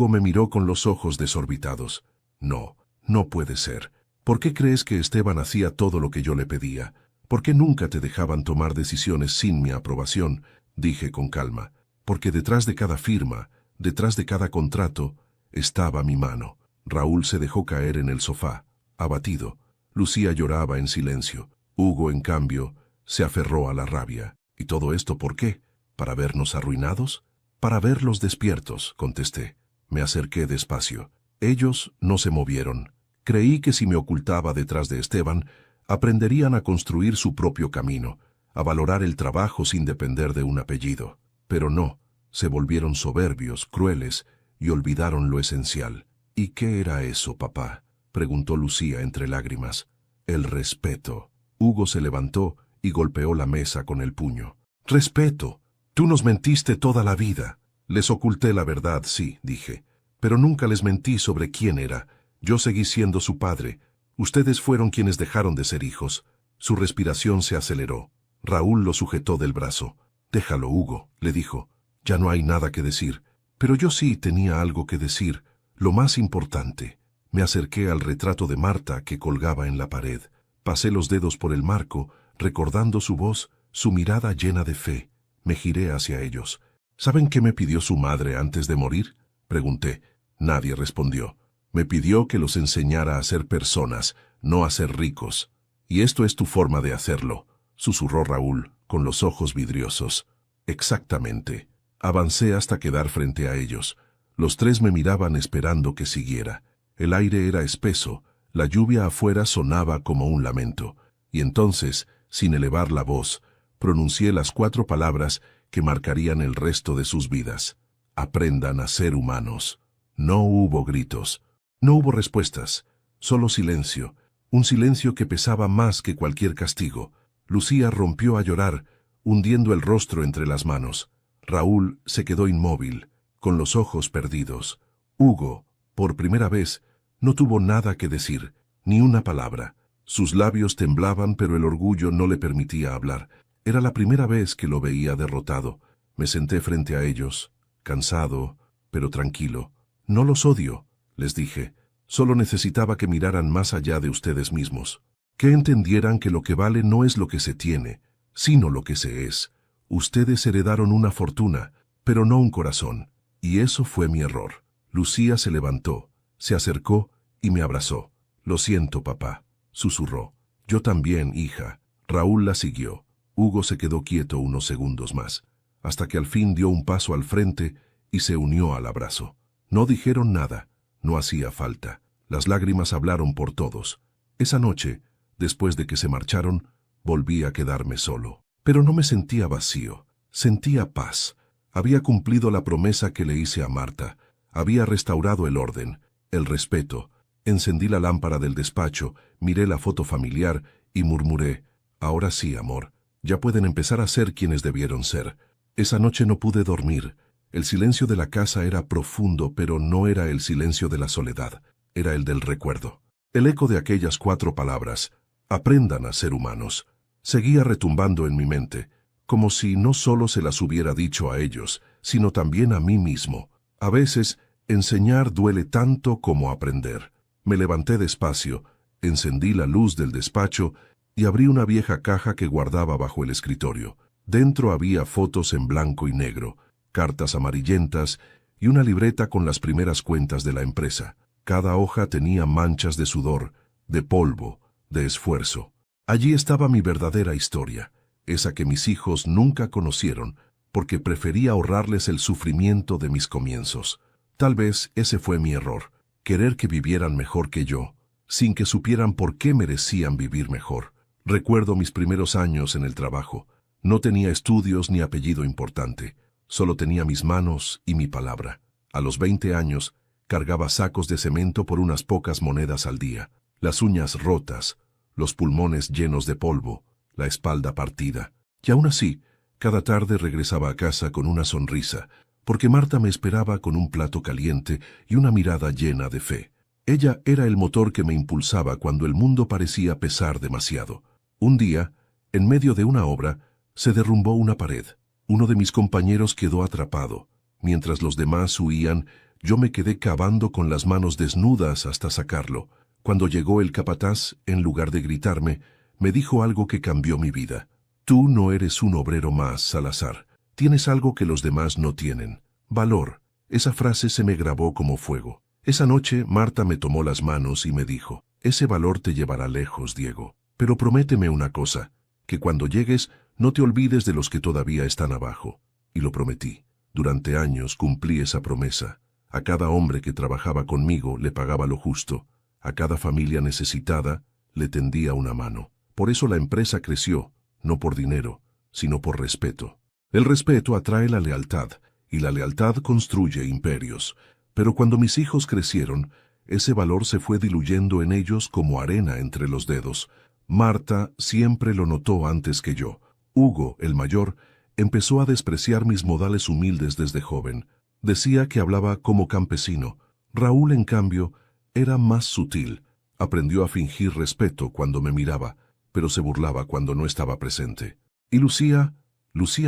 me miró con los ojos desorbitados. «No, no puede ser. ¿Por qué crees que Esteban hacía todo lo que yo le pedía? ¿Por qué nunca te dejaban tomar decisiones sin mi aprobación?», dije con calma. «Porque detrás de cada firma, detrás de cada contrato, estaba mi mano». Raúl se dejó caer en el sofá, abatido. Lucía lloraba en silencio. Hugo, en cambio, se aferró a la rabia. «¿Y todo esto por qué? ¿Para vernos arruinados?». «Para verlos despiertos», contesté. Me acerqué despacio. Ellos no se movieron. Creí que si me ocultaba detrás de Esteban, aprenderían a construir su propio camino, a valorar el trabajo sin depender de un apellido. Pero no, se volvieron soberbios, crueles, y olvidaron lo esencial. «¿Y qué era eso, papá?», preguntó Lucía entre lágrimas. «El respeto». Hugo se levantó y golpeó la mesa con el puño. «¿Respeto? Tú nos mentiste toda la vida». «Les oculté la verdad, sí», dije. «Pero nunca les mentí sobre quién era. Yo seguí siendo su padre. Ustedes fueron quienes dejaron de ser hijos». Su respiración se aceleró. Raúl lo sujetó del brazo. «Déjalo, Hugo», le dijo. «Ya no hay nada que decir». Pero yo sí tenía algo que decir, lo más importante. Me acerqué al retrato de Marta que colgaba en la pared. Pasé los dedos por el marco, recordando su voz, su mirada llena de fe. Me giré hacia ellos. «¿Saben qué me pidió su madre antes de morir?», pregunté. Nadie respondió. «Me pidió que los enseñara a ser personas, no a ser ricos. Y esto es tu forma de hacerlo», susurró Raúl, con los ojos vidriosos. «Exactamente». Avancé hasta quedar frente a ellos. Los tres me miraban esperando que siguiera. El aire era espeso, la lluvia afuera sonaba como un lamento. Y entonces, sin elevar la voz, pronuncié las 4 palabras que marcarían el resto de sus vidas. «Aprendan a ser humanos». No hubo gritos, no hubo respuestas, solo silencio, un silencio que pesaba más que cualquier castigo. Lucía rompió a llorar, hundiendo el rostro entre las manos. Raúl se quedó inmóvil, con los ojos perdidos. Hugo, por primera vez, no tuvo nada que decir, ni una palabra. Sus labios temblaban, pero el orgullo no le permitía hablar. Era la primera vez que lo veía derrotado. Me senté frente a ellos, cansado, pero tranquilo. «No los odio», les dije. «Solo necesitaba que miraran más allá de ustedes mismos. Que entendieran que lo que vale no es lo que se tiene, sino lo que se es. Ustedes heredaron una fortuna, pero no un corazón. Y eso fue mi error. Lucía se levantó, se acercó y me abrazó. Lo siento, papá, susurró. Yo también, hija. Raúl la siguió. Hugo se quedó quieto unos segundos más, hasta que al fin dio un paso al frente y se unió al abrazo. No dijeron nada, no hacía falta. Las lágrimas hablaron por todos. Esa noche, después de que se marcharon, volví a quedarme solo. Pero no me sentía vacío, sentía paz. Había cumplido la promesa que le hice a Marta, había restaurado el orden, el respeto. Encendí la lámpara del despacho, miré la foto familiar y murmuré, ahora sí, amor, ya pueden empezar a ser quienes debieron ser. Esa noche no pude dormir. El silencio de la casa era profundo, pero no era el silencio de la soledad, era el del recuerdo. El eco de aquellas 4 palabras, aprendan a ser humanos, seguía retumbando en mi mente, como si no solo se las hubiera dicho a ellos, sino también a mí mismo. A veces, enseñar duele tanto como aprender. Me levanté despacio, encendí la luz del despacho y abrí una vieja caja que guardaba bajo el escritorio. Dentro había fotos en blanco y negro, cartas amarillentas y una libreta con las primeras cuentas de la empresa. Cada hoja tenía manchas de sudor, de polvo, de esfuerzo. Allí estaba mi verdadera historia, esa que mis hijos nunca conocieron, porque prefería ahorrarles el sufrimiento de mis comienzos. Tal vez ese fue mi error, querer que vivieran mejor que yo, sin que supieran por qué merecían vivir mejor. Recuerdo mis primeros años en el trabajo. No tenía estudios ni apellido importante, solo tenía mis manos y mi palabra. A los 20 años, cargaba sacos de cemento por unas pocas monedas al día, las uñas rotas, los pulmones llenos de polvo, la espalda partida. Y aún así, cada tarde regresaba a casa con una sonrisa, porque Marta me esperaba con un plato caliente y una mirada llena de fe. Ella era el motor que me impulsaba cuando el mundo parecía pesar demasiado. Un día, en medio de una obra, se derrumbó una pared. Uno de mis compañeros quedó atrapado. Mientras los demás huían, yo me quedé cavando con las manos desnudas hasta sacarlo. Cuando llegó el capataz, en lugar de gritarme, me dijo algo que cambió mi vida. Tú no eres un obrero más, Salazar. Tienes algo que los demás no tienen. Valor. Esa frase se me grabó como fuego. Esa noche, Marta me tomó las manos y me dijo, ese valor te llevará lejos, Diego. Pero prométeme una cosa, que cuando llegues no te olvides de los que todavía están abajo. Y lo prometí. Durante años cumplí esa promesa. A cada hombre que trabajaba conmigo le pagaba lo justo. A cada familia necesitada le tendía una mano. Por eso la empresa creció, no por dinero, sino por respeto. El respeto atrae la lealtad, y la lealtad construye imperios. Pero cuando mis hijos crecieron, ese valor se fue diluyendo en ellos como arena entre los dedos. Marta siempre lo notó antes que yo. Hugo, el mayor, empezó a despreciar mis modales humildes desde joven. Decía que hablaba como campesino. Raúl, en cambio, era más sutil. Aprendió a fingir respeto cuando me miraba, pero se burlaba cuando no estaba presente. Y Lucía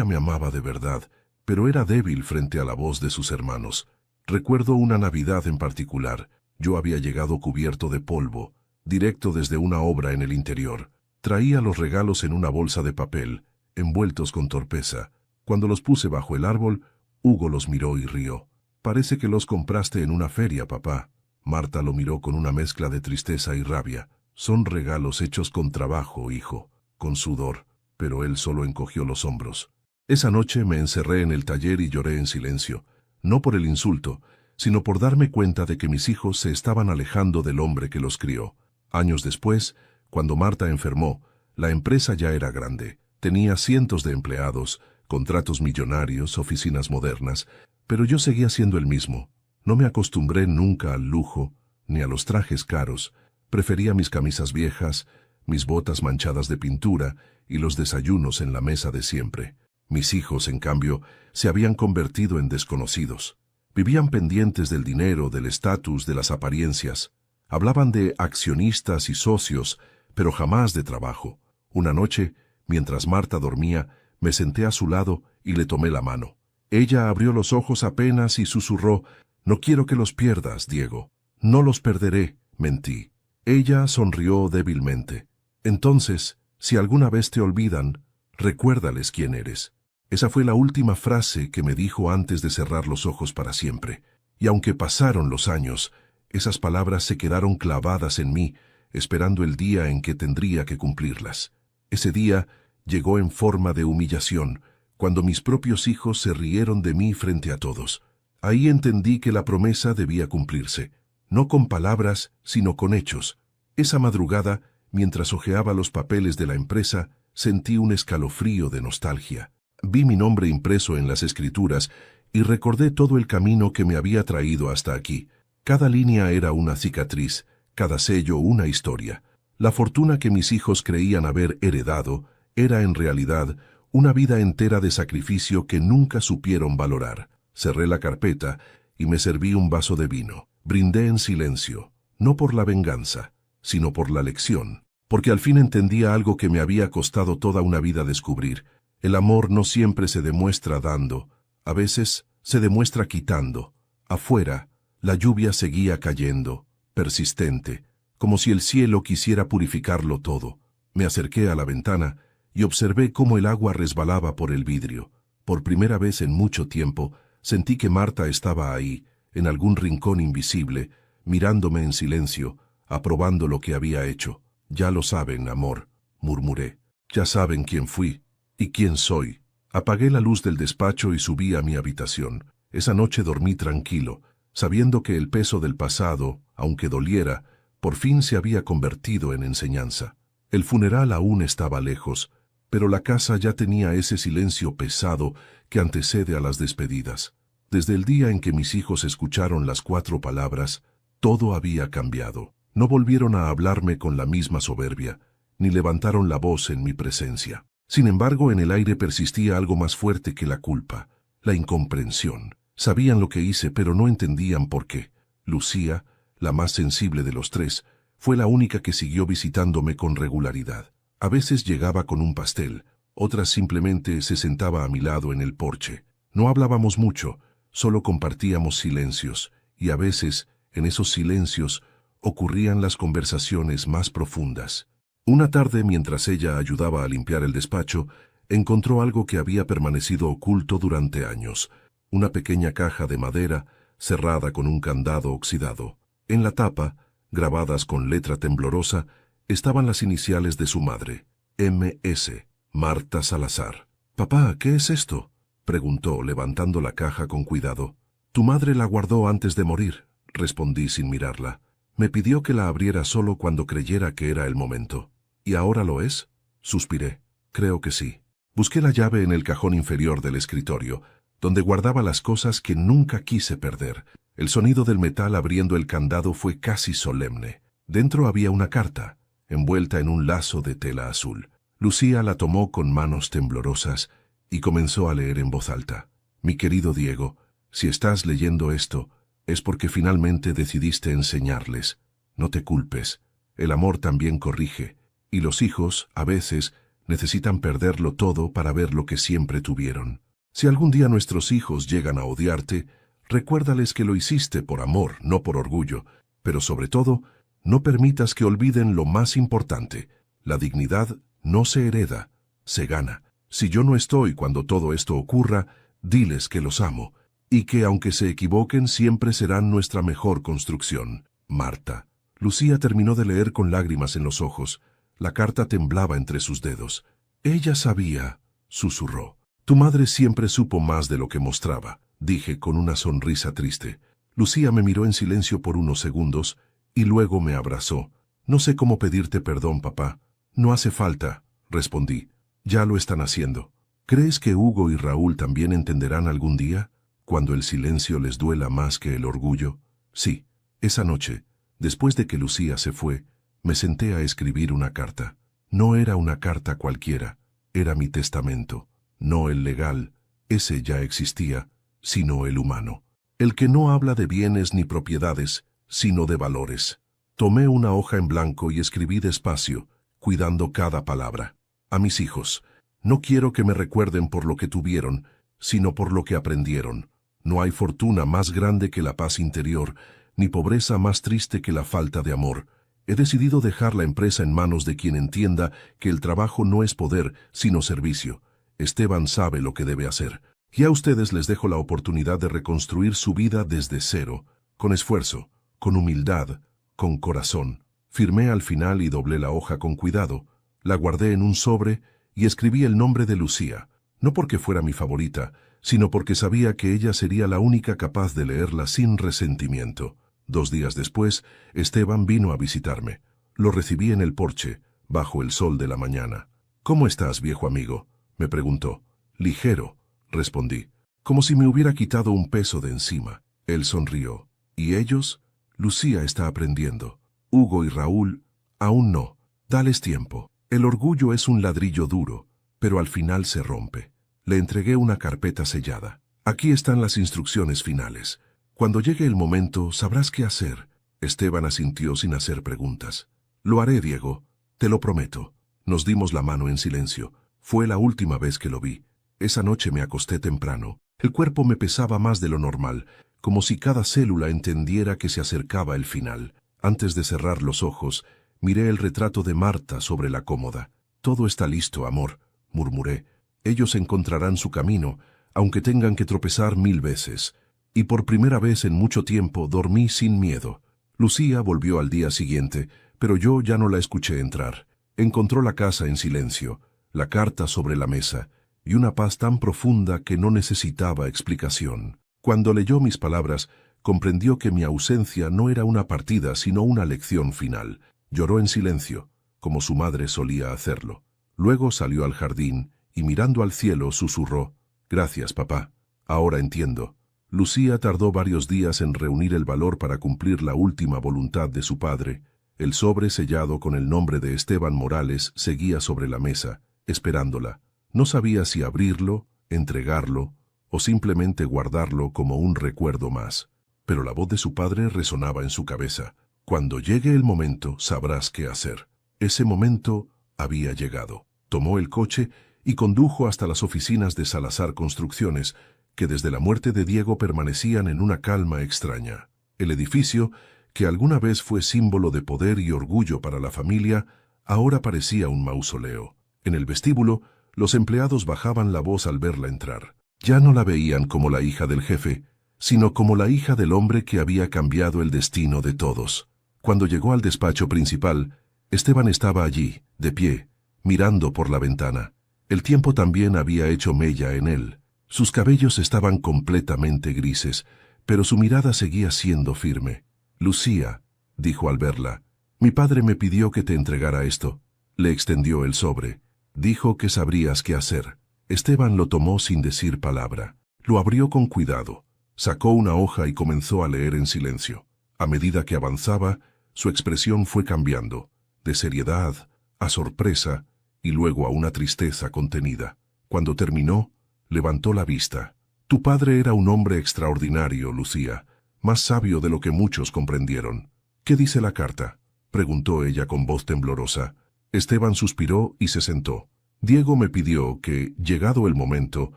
me amaba de verdad, pero era débil frente a la voz de sus hermanos. Recuerdo una Navidad en particular. Yo había llegado cubierto de polvo, directo desde una obra en el interior. Traía los regalos en una bolsa de papel, envueltos con torpeza. Cuando los puse bajo el árbol, Hugo los miró y rió. Parece que los compraste en una feria, papá. Marta lo miró con una mezcla de tristeza y rabia. Son regalos hechos con trabajo, hijo, con sudor, pero él solo encogió los hombros. Esa noche me encerré en el taller y lloré en silencio, no por el insulto, sino por darme cuenta de que mis hijos se estaban alejando del hombre que los crió. Años después, cuando Marta enfermó, la empresa ya era grande. Tenía cientos de empleados, contratos millonarios, oficinas modernas, pero yo seguía siendo el mismo. No me acostumbré nunca al lujo, ni a los trajes caros. Prefería mis camisas viejas, mis botas manchadas de pintura y los desayunos en la mesa de siempre. Mis hijos, en cambio, se habían convertido en desconocidos. Vivían pendientes del dinero, del estatus, de las apariencias. Hablaban de accionistas y socios, pero jamás de trabajo. Una noche, mientras Marta dormía, me senté a su lado y le tomé la mano. Ella abrió los ojos apenas y susurró, «No quiero que los pierdas, Diego». «No los perderé», mentí. Ella sonrió débilmente. «Entonces, si alguna vez te olvidan, recuérdales quién eres». Esa fue la última frase que me dijo antes de cerrar los ojos para siempre. Y aunque pasaron los años, esas palabras se quedaron clavadas en mí, esperando el día en que tendría que cumplirlas. Ese día llegó en forma de humillación, cuando mis propios hijos se rieron de mí frente a todos. Ahí entendí que la promesa debía cumplirse, no con palabras, sino con hechos. Esa madrugada, mientras hojeaba los papeles de la empresa, sentí un escalofrío de nostalgia. Vi mi nombre impreso en las escrituras y recordé todo el camino que me había traído hasta aquí. Cada línea era una cicatriz, cada sello una historia. La fortuna que mis hijos creían haber heredado era en realidad una vida entera de sacrificio que nunca supieron valorar. Cerré la carpeta y me serví un vaso de vino. Brindé en silencio, no por la venganza, sino por la lección, porque al fin entendía algo que me había costado toda una vida descubrir. El amor no siempre se demuestra dando, a veces se demuestra quitando. Afuera, la lluvia seguía cayendo, persistente, como si el cielo quisiera purificarlo todo. Me acerqué a la ventana y observé cómo el agua resbalaba por el vidrio. Por primera vez en mucho tiempo, sentí que Marta estaba ahí, en algún rincón invisible, mirándome en silencio, aprobando lo que había hecho. Ya lo saben, amor, murmuré. Ya saben quién fui y quién soy. Apagué la luz del despacho y subí a mi habitación. Esa noche dormí tranquilo, sabiendo que el peso del pasado, aunque doliera, por fin se había convertido en enseñanza. El funeral aún estaba lejos, pero la casa ya tenía ese silencio pesado que antecede a las despedidas. Desde el día en que mis hijos escucharon las 4 palabras, todo había cambiado. No volvieron a hablarme con la misma soberbia, ni levantaron la voz en mi presencia. Sin embargo, en el aire persistía algo más fuerte que la culpa, la incomprensión. Sabían lo que hice, pero no entendían por qué. Lucía, la más sensible de los 3, fue la única que siguió visitándome con regularidad. A veces llegaba con un pastel, otras simplemente se sentaba a mi lado en el porche. No hablábamos mucho, solo compartíamos silencios, y a veces, en esos silencios, ocurrían las conversaciones más profundas. Una tarde, mientras ella ayudaba a limpiar el despacho, encontró algo que había permanecido oculto durante años, una pequeña caja de madera cerrada con un candado oxidado. En la tapa, grabadas con letra temblorosa, estaban las iniciales de su madre, M.S., Marta Salazar. «Papá, ¿qué es esto?», preguntó, levantando la caja con cuidado. «Tu madre la guardó antes de morir», respondí sin mirarla. «Me pidió que la abriera solo cuando creyera que era el momento». «¿Y ahora lo es?», suspiré. «Creo que sí». Busqué la llave en el cajón inferior del escritorio, donde guardaba las cosas que nunca quise perder. El sonido del metal abriendo el candado fue casi solemne. Dentro había una carta, envuelta en un lazo de tela azul. Lucía la tomó con manos temblorosas y comenzó a leer en voz alta. «Mi querido Diego, si estás leyendo esto, es porque finalmente decidiste enseñarles. No te culpes. El amor también corrige, y los hijos, a veces, necesitan perderlo todo para ver lo que siempre tuvieron. Si algún día nuestros hijos llegan a odiarte, recuérdales que lo hiciste por amor, no por orgullo, pero sobre todo, no permitas que olviden lo más importante. La dignidad no se hereda, se gana. Si yo no estoy cuando todo esto ocurra, diles que los amo, y que aunque se equivoquen siempre serán nuestra mejor construcción. Marta». Lucía terminó de leer con lágrimas en los ojos. La carta temblaba entre sus dedos. «Ella sabía», susurró. «Tu madre siempre supo más de lo que mostraba», dije con una sonrisa triste. Lucía me miró en silencio por unos segundos y luego me abrazó. «No sé cómo pedirte perdón, papá». «No hace falta», respondí. «Ya lo están haciendo». «¿Crees que Hugo y Raúl también entenderán algún día, cuando el silencio les duela más que el orgullo?» Sí, esa noche, después de que Lucía se fue, me senté a escribir una carta. No era una carta cualquiera, era mi testamento. No el legal, ese ya existía, sino el humano. El que no habla de bienes ni propiedades, sino de valores. Tomé una hoja en blanco y escribí despacio, cuidando cada palabra. A mis hijos, no quiero que me recuerden por lo que tuvieron, sino por lo que aprendieron. No hay fortuna más grande que la paz interior, ni pobreza más triste que la falta de amor. He decidido dejar la empresa en manos de quien entienda que el trabajo no es poder, sino servicio. Esteban sabe lo que debe hacer. Y a ustedes les dejo la oportunidad de reconstruir su vida desde cero, con esfuerzo, con humildad, con corazón. Firmé al final y doblé la hoja con cuidado, la guardé en un sobre y escribí el nombre de Lucía, no porque fuera mi favorita, sino porque sabía que ella sería la única capaz de leerla sin resentimiento. 2 días después, Esteban vino a visitarme. Lo recibí en el porche, bajo el sol de la mañana. «¿Cómo estás, viejo amigo?», me preguntó. «Ligero», respondí, como si me hubiera quitado un peso de encima. Él sonrió. «¿Y ellos?». «Lucía está aprendiendo. Hugo y Raúl, aún no. Dales tiempo. El orgullo es un ladrillo duro, pero al final se rompe». Le entregué una carpeta sellada. «Aquí están las instrucciones finales. Cuando llegue el momento, sabrás qué hacer». Esteban asintió sin hacer preguntas. «Lo haré, Diego, te lo prometo». Nos dimos la mano en silencio. Fue la última vez que lo vi. Esa noche me acosté temprano. El cuerpo me pesaba más de lo normal, como si cada célula entendiera que se acercaba el final. Antes de cerrar los ojos, miré el retrato de Marta sobre la cómoda. «Todo está listo, amor», murmuré. «Ellos encontrarán su camino, aunque tengan que tropezar 1000 veces». Y por primera vez en mucho tiempo dormí sin miedo. Lucía volvió al día siguiente, pero yo ya no la escuché entrar. Encontró la casa en silencio, la carta sobre la mesa, y una paz tan profunda que no necesitaba explicación. Cuando leyó mis palabras, comprendió que mi ausencia no era una partida, sino una lección final. Lloró en silencio, como su madre solía hacerlo. Luego salió al jardín y mirando al cielo susurró: «Gracias, papá. Ahora entiendo». Lucía tardó varios días en reunir el valor para cumplir la última voluntad de su padre. El sobre sellado con el nombre de Esteban Morales seguía sobre la mesa, esperándola. No sabía si abrirlo, entregarlo o simplemente guardarlo como un recuerdo más. Pero la voz de su padre resonaba en su cabeza. «Cuando llegue el momento, sabrás qué hacer». Ese momento había llegado. Tomó el coche y condujo hasta las oficinas de Salazar Construcciones, que desde la muerte de Diego permanecían en una calma extraña. El edificio, que alguna vez fue símbolo de poder y orgullo para la familia, ahora parecía un mausoleo. En el vestíbulo, los empleados bajaban la voz al verla entrar. Ya no la veían como la hija del jefe, sino como la hija del hombre que había cambiado el destino de todos. Cuando llegó al despacho principal, Esteban estaba allí, de pie, mirando por la ventana. El tiempo también había hecho mella en él. Sus cabellos estaban completamente grises, pero su mirada seguía siendo firme. «Lucía», dijo al verla, «mi padre me pidió que te entregara esto». Le extendió el sobre. Dijo que sabrías qué hacer. Esteban lo tomó sin decir palabra. Lo abrió con cuidado. Sacó una hoja y comenzó a leer en silencio. A medida que avanzaba, su expresión fue cambiando, de seriedad a sorpresa y luego a una tristeza contenida. Cuando terminó, levantó la vista. «Tu padre era un hombre extraordinario, Lucía, más sabio de lo que muchos comprendieron». «¿Qué dice la carta?», preguntó ella con voz temblorosa. Esteban suspiró y se sentó. «Diego me pidió que, llegado el momento,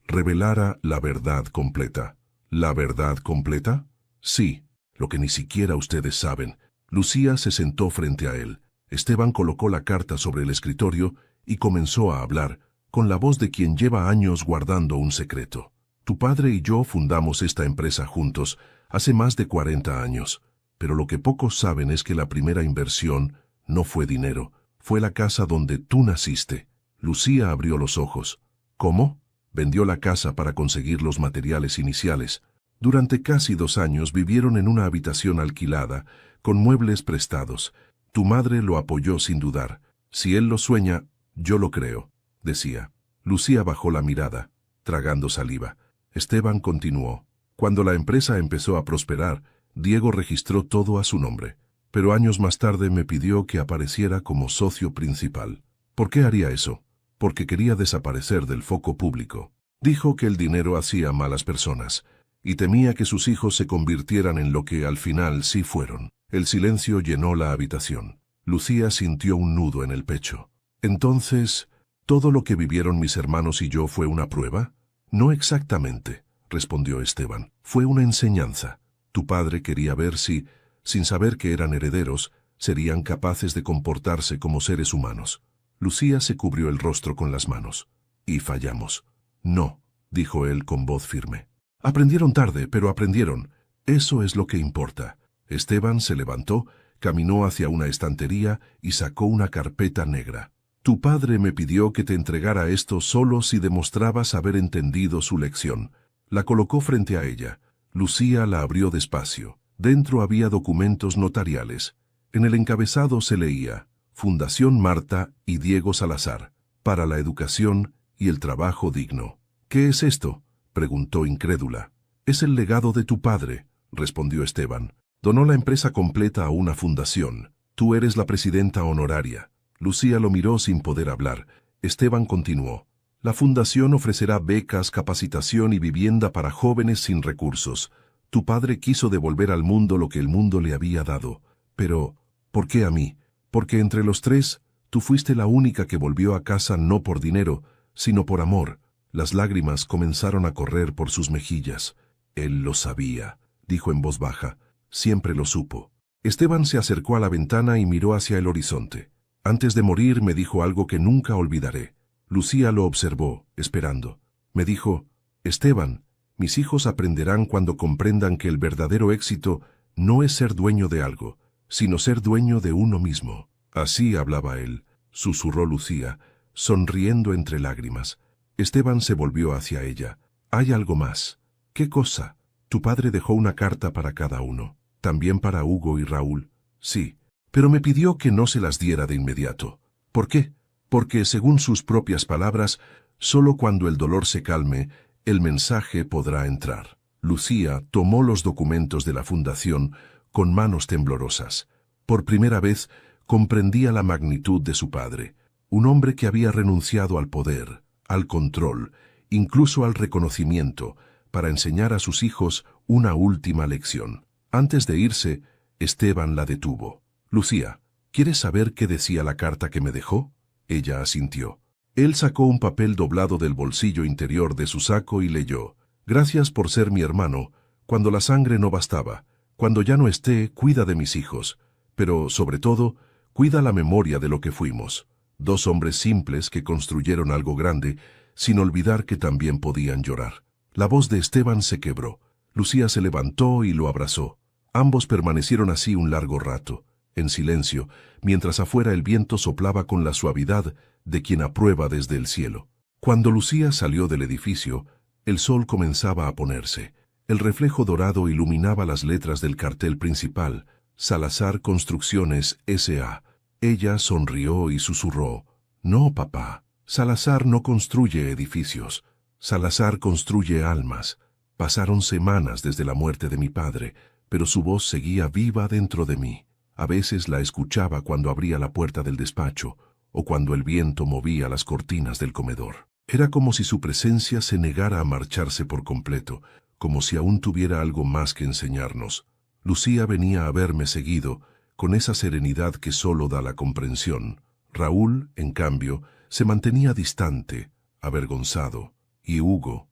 revelara la verdad completa». «¿La verdad completa?». «Sí, lo que ni siquiera ustedes saben». Lucía se sentó frente a él. Esteban colocó la carta sobre el escritorio y comenzó a hablar, con la voz de quien lleva años guardando un secreto. «Tu padre y yo fundamos esta empresa juntos hace más de 40 años, pero lo que pocos saben es que la primera inversión no fue dinero, fue la casa donde tú naciste». Lucía abrió los ojos. «¿Cómo?». «Vendió la casa para conseguir los materiales iniciales. Durante casi 2 años vivieron en una habitación alquilada, con muebles prestados. Tu madre lo apoyó sin dudar. Si él lo sueña, yo lo creo», decía. Lucía bajó la mirada, tragando saliva. Esteban continuó. «Cuando la empresa empezó a prosperar, Diego registró todo a su nombre, pero años más tarde me pidió que apareciera como socio principal». «¿Por qué haría eso?». «Porque quería desaparecer del foco público. Dijo que el dinero hacía malas personas, y temía que sus hijos se convirtieran en lo que al final sí fueron». El silencio llenó la habitación. Lucía sintió un nudo en el pecho. «Entonces, ¿todo lo que vivieron mis hermanos y yo fue una prueba?». «No exactamente», respondió Esteban. «Fue una enseñanza. Tu padre quería ver si, sin saber que eran herederos, serían capaces de comportarse como seres humanos». Lucía se cubrió el rostro con las manos. Y fallamos. No, dijo él con voz firme. Aprendieron tarde, pero aprendieron. Eso es lo que importa. Esteban se levantó, caminó hacia una estantería y sacó una carpeta negra. Tu padre me pidió que te entregara esto solo si demostrabas haber entendido su lección. La colocó frente a ella. Lucía la abrió despacio. Dentro había documentos notariales. En el encabezado se leía: Fundación Marta y Diego Salazar, para la educación y el trabajo digno. ¿Qué es esto?, preguntó incrédula. Es el legado de tu padre, respondió Esteban. Donó la empresa completa a una fundación. Tú eres la presidenta honoraria. Lucía lo miró sin poder hablar. Esteban continuó. La fundación ofrecerá becas, capacitación y vivienda para jóvenes sin recursos. Tu padre quiso devolver al mundo lo que el mundo le había dado. Pero, ¿por qué a mí? Porque entre los tres, tú fuiste la única que volvió a casa no por dinero, sino por amor. Las lágrimas comenzaron a correr por sus mejillas. Él lo sabía, dijo en voz baja. Siempre lo supo. Esteban se acercó a la ventana y miró hacia el horizonte. Antes de morir me dijo algo que nunca olvidaré. Lucía lo observó, esperando. Me dijo: Esteban, mis hijos aprenderán cuando comprendan que el verdadero éxito no es ser dueño de algo, sino ser dueño de uno mismo. Así hablaba él, susurró Lucía, sonriendo entre lágrimas. Esteban se volvió hacia ella. Hay algo más. ¿Qué cosa? Tu padre dejó una carta para cada uno. ¿También para Hugo y Raúl? Sí, pero me pidió que no se las diera de inmediato. ¿Por qué? Porque, según sus propias palabras, solo cuando el dolor se calme, el mensaje podrá entrar. Lucía tomó los documentos de la fundación con manos temblorosas. Por primera vez comprendía la magnitud de su padre, un hombre que había renunciado al poder, al control, incluso al reconocimiento, para enseñar a sus hijos una última lección. Antes de irse, Esteban la detuvo. Lucía, ¿quieres saber qué decía la carta que me dejó? Ella asintió. Él sacó un papel doblado del bolsillo interior de su saco y leyó: Gracias por ser mi hermano, cuando la sangre no bastaba. Cuando ya no esté, cuida de mis hijos. Pero, sobre todo, cuida la memoria de lo que fuimos. Dos hombres simples que construyeron algo grande, sin olvidar que también podían llorar. La voz de Esteban se quebró. Lucía se levantó y lo abrazó. Ambos permanecieron así un largo rato, en silencio, mientras afuera el viento soplaba con la suavidad de quien aprueba desde el cielo. Cuando Lucía salió del edificio, el sol comenzaba a ponerse. El reflejo dorado iluminaba las letras del cartel principal: Salazar Construcciones S.A. Ella sonrió y susurró: No, papá, Salazar no construye edificios. Salazar construye almas. Pasaron semanas desde la muerte de mi padre, pero su voz seguía viva dentro de mí. A veces la escuchaba cuando abría la puerta del despacho o cuando el viento movía las cortinas del comedor. Era como si su presencia se negara a marcharse por completo, como si aún tuviera algo más que enseñarnos. Lucía venía a verme seguido, con esa serenidad que solo da la comprensión. Raúl, en cambio, se mantenía distante, avergonzado. Y Hugo